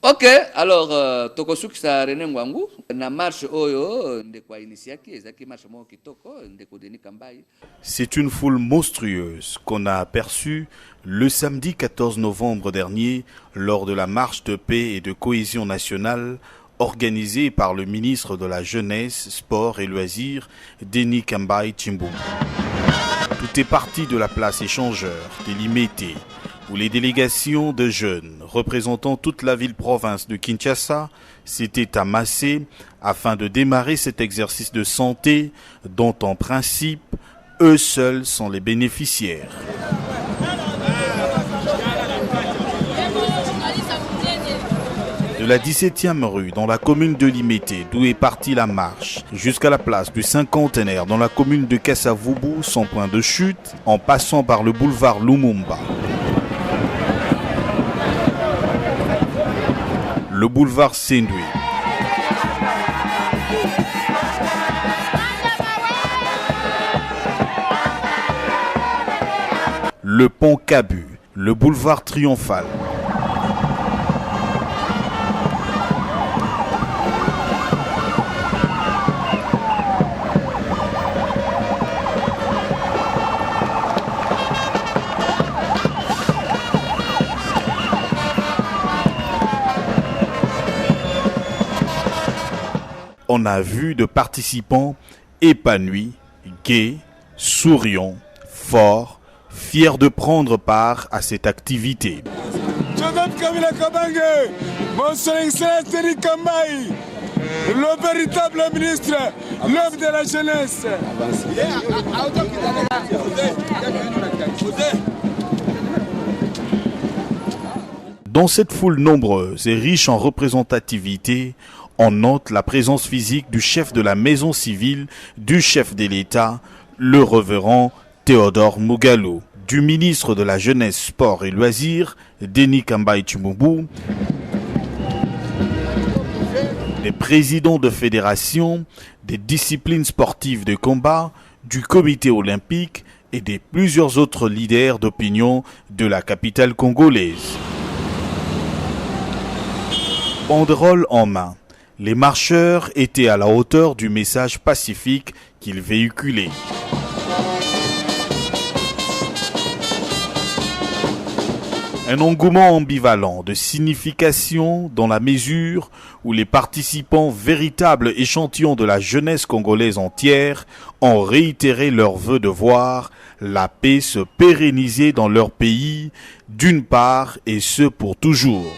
Ok, alors tokosuki sa René Ngwangu na marche oyo ndekwa initiaki ezaki marche mo kitoko ndeko Denis Kambai. C'est une foule monstrueuse qu'on a aperçue le samedi 14 novembre dernier lors de la marche de paix et de cohésion nationale organisée par le ministre de la Jeunesse, Sport et Loisirs, Denis Kambai Tshimboum. Tout est parti de la place échangeur de Limete, où les délégations de jeunes représentant toute la ville-province de Kinshasa s'étaient amassées afin de démarrer cet exercice de santé dont en principe, eux seuls sont les bénéficiaires. De la 17e rue dans la commune de Limete, d'où est partie la marche, jusqu'à la place du cinquantenaire dans la commune de Kasavubu, son point de chute, en passant par le boulevard Lumumba. Le boulevard Sendui, le pont Kabu, le boulevard Triomphal, on a vu de participants épanouis, gais, souriants, forts, fiers de prendre part à cette activité. Joseph Kabila Kabange, mon son excellence Denis Kambai, le véritable ministre, l'homme de la jeunesse. Dans cette foule nombreuse et riche en représentativité, on note la présence physique du chef de la maison civile, du chef de l'État, le révérend Théodore Mugalou, du ministre de la Jeunesse, Sport et Loisirs, Denis Kambai Tshimboum, des présidents de fédérations, des disciplines sportives de combat, du comité olympique et de plusieurs autres leaders d'opinion de la capitale congolaise. Banderole en main, les marcheurs étaient à la hauteur du message pacifique qu'ils véhiculaient. Un engouement ambivalent de signification dans la mesure où les participants, véritables échantillons de la jeunesse congolaise entière, ont réitéré leur vœu de voir la paix se pérenniser dans leur pays, d'une part, et ce pour toujours.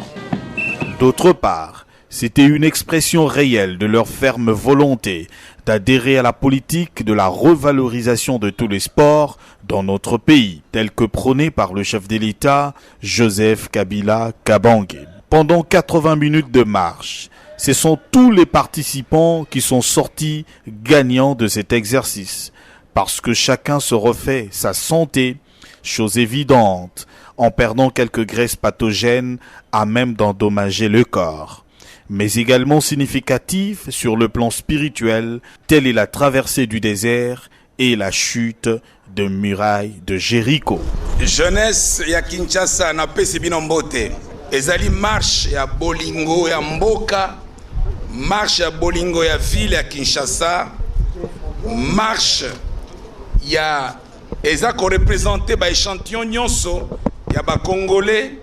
D'autre part, c'était une expression réelle de leur ferme volonté d'adhérer à la politique de la revalorisation de tous les sports dans notre pays, tel que prôné par le chef de l'État, Joseph Kabila Kabange. Pendant 80 minutes de marche, ce sont tous les participants qui sont sortis gagnants de cet exercice, parce que chacun se refait sa santé, chose évidente, en perdant quelques graisses pathogènes à même d'endommager le corps. Mais également significatif sur le plan spirituel, telle est la traversée du désert et la chute de murailles de Jéricho. Jeunesse ya Kinshasa na pesi bino mbote. Ezali marche ya bolingo ya mboka, marche ya bolingo ya ville ya Kinshasa, marche ya eza ko représenter ba échantillon nyonso ya ba Congolais.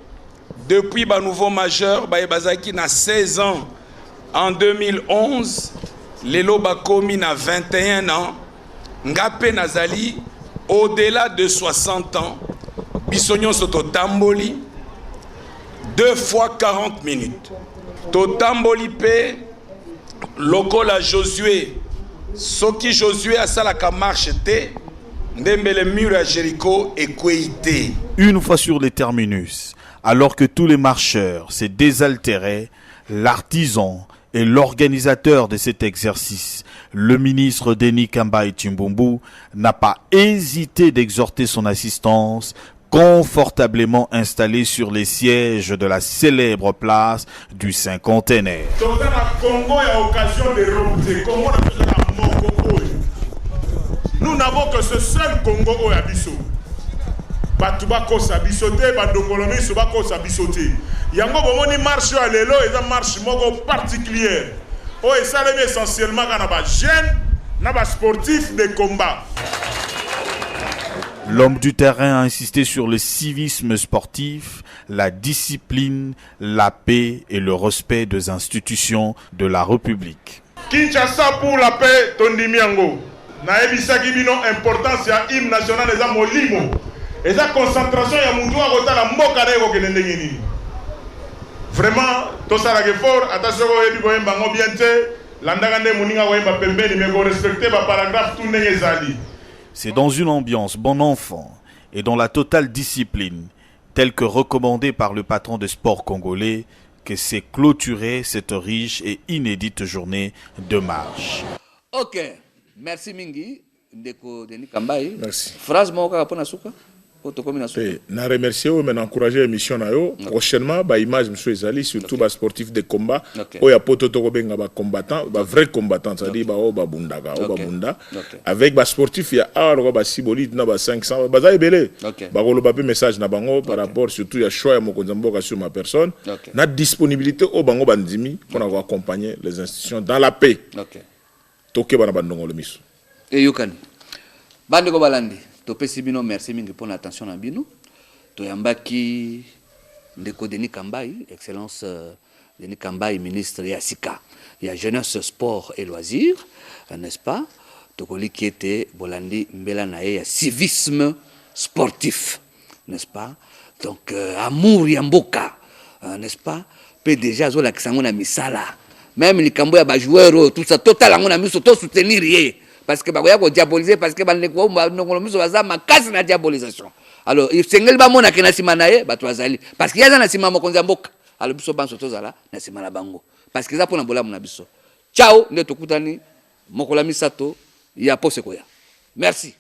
Depuis ba nouveau majeur, ba bazaki na 16 ans en 2011, lelo ba komi na 21 ans, ngape nazali au-delà de 60 ans, bisonyon soto tamboli 2 fois 40 minutes. To tamboli pe lokola Josué, soki Josué asalaka marche te, ndembele mur à Jéricho ekweite. Une fois sur les terminus, alors que tous les marcheurs se désaltéraient, l'artisan et l'organisateur de cet exercice, le ministre Denis Kambaï Chimbumbu, n'a pas hésité d'exhorter son assistance confortablement installée sur les sièges de la célèbre place du Cinquantenaire. Nous n'avons que ce seul Congo au Abisso. Batubako sabisoté, Badokolomi subako sabisoté. Yango bomoni marche à l'élo et une marche mogo particulière. Oh et ça l'est essentiellement quand on a jeune, on sportif de combat. L'homme du terrain a insisté sur le civisme sportif, la discipline, la paix et le respect des institutions de la République. Kinshasa pour la paix, Tondimiango. Na ebisaki bino importance ya hymne national eza molimo. Eza concentration ya mutu akota la mboka na eko kende nini. Vraiment tosala ke fort attention ko yebi ko yemba ngo bien te landanga nde muninga ko yemba pembeni mais ko respecter ba paragraphe tout ndenge ezali. C'est dans une ambiance bon enfant et dans la totale discipline, telle que recommandée par le patron de sport congolais, que s'est clôturée cette riche et inédite journée de marche. Ok, merci Mingi, Ndeko Denis Kambaï. Merci. Phrase moka pour Nasuka. Na remercier mais encourager l'émission na yo. Prochainement ba image monsieur Ezali surtout ba sportif de combat. Oya poto to benga ba combattant, ba vrai combattant, c'est-à-dire ba o ba bundaga, o ba bunda. Avec ba sportif ya aro ba sibolite na ba 500, ba za ebele. Ba ko loba pe message na bango par rapport surtout ya choix ya mokonza mboka sur ma personne. Na disponibilité au bango bandimi pour accompagner les institutions dans la paix. Toke bana bandongo le miso. Et yokani. Bande ko balandi. Topesi bino merci mingi pour l'attention na bino. Toyambaki Ndeko Denis Kambaï, excellence Denis Kambaï, ministre Yassika. Il y a jeunesse, sport et loisirs, n'est-ce pas? Tokoli qui était Bolandi Mbela nae civisme sportif, n'est-ce pas? Donc amour yamboka, n'est-ce pas? Peut déjà zo la kisangona misala. Même les kambo ya ba joueur tout ça total ngona miso to soutenir yé. Parce que bakoya ko diaboliser parce que bandeko ngolo miso baza makasi na diabolisation. Alors il sengeli ba mona ke na sima na ye bato azali parce que yaza na sima mokonzi mboka. Alors biso banso tozala na sima na bango parce que za pona bola mona biso. Ciao nde tokutani mokola misato ya pose koya. Merci.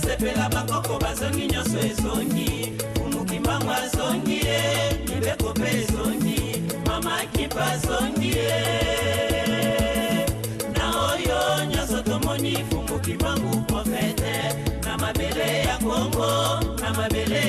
Sepela bakoko bazongi nyonso ezongi umukimbango azongi mibeko pe ezongi mama kipa azongi na oyo nyonso tomoni umukimbango profete na mabele ya Kongo na mabele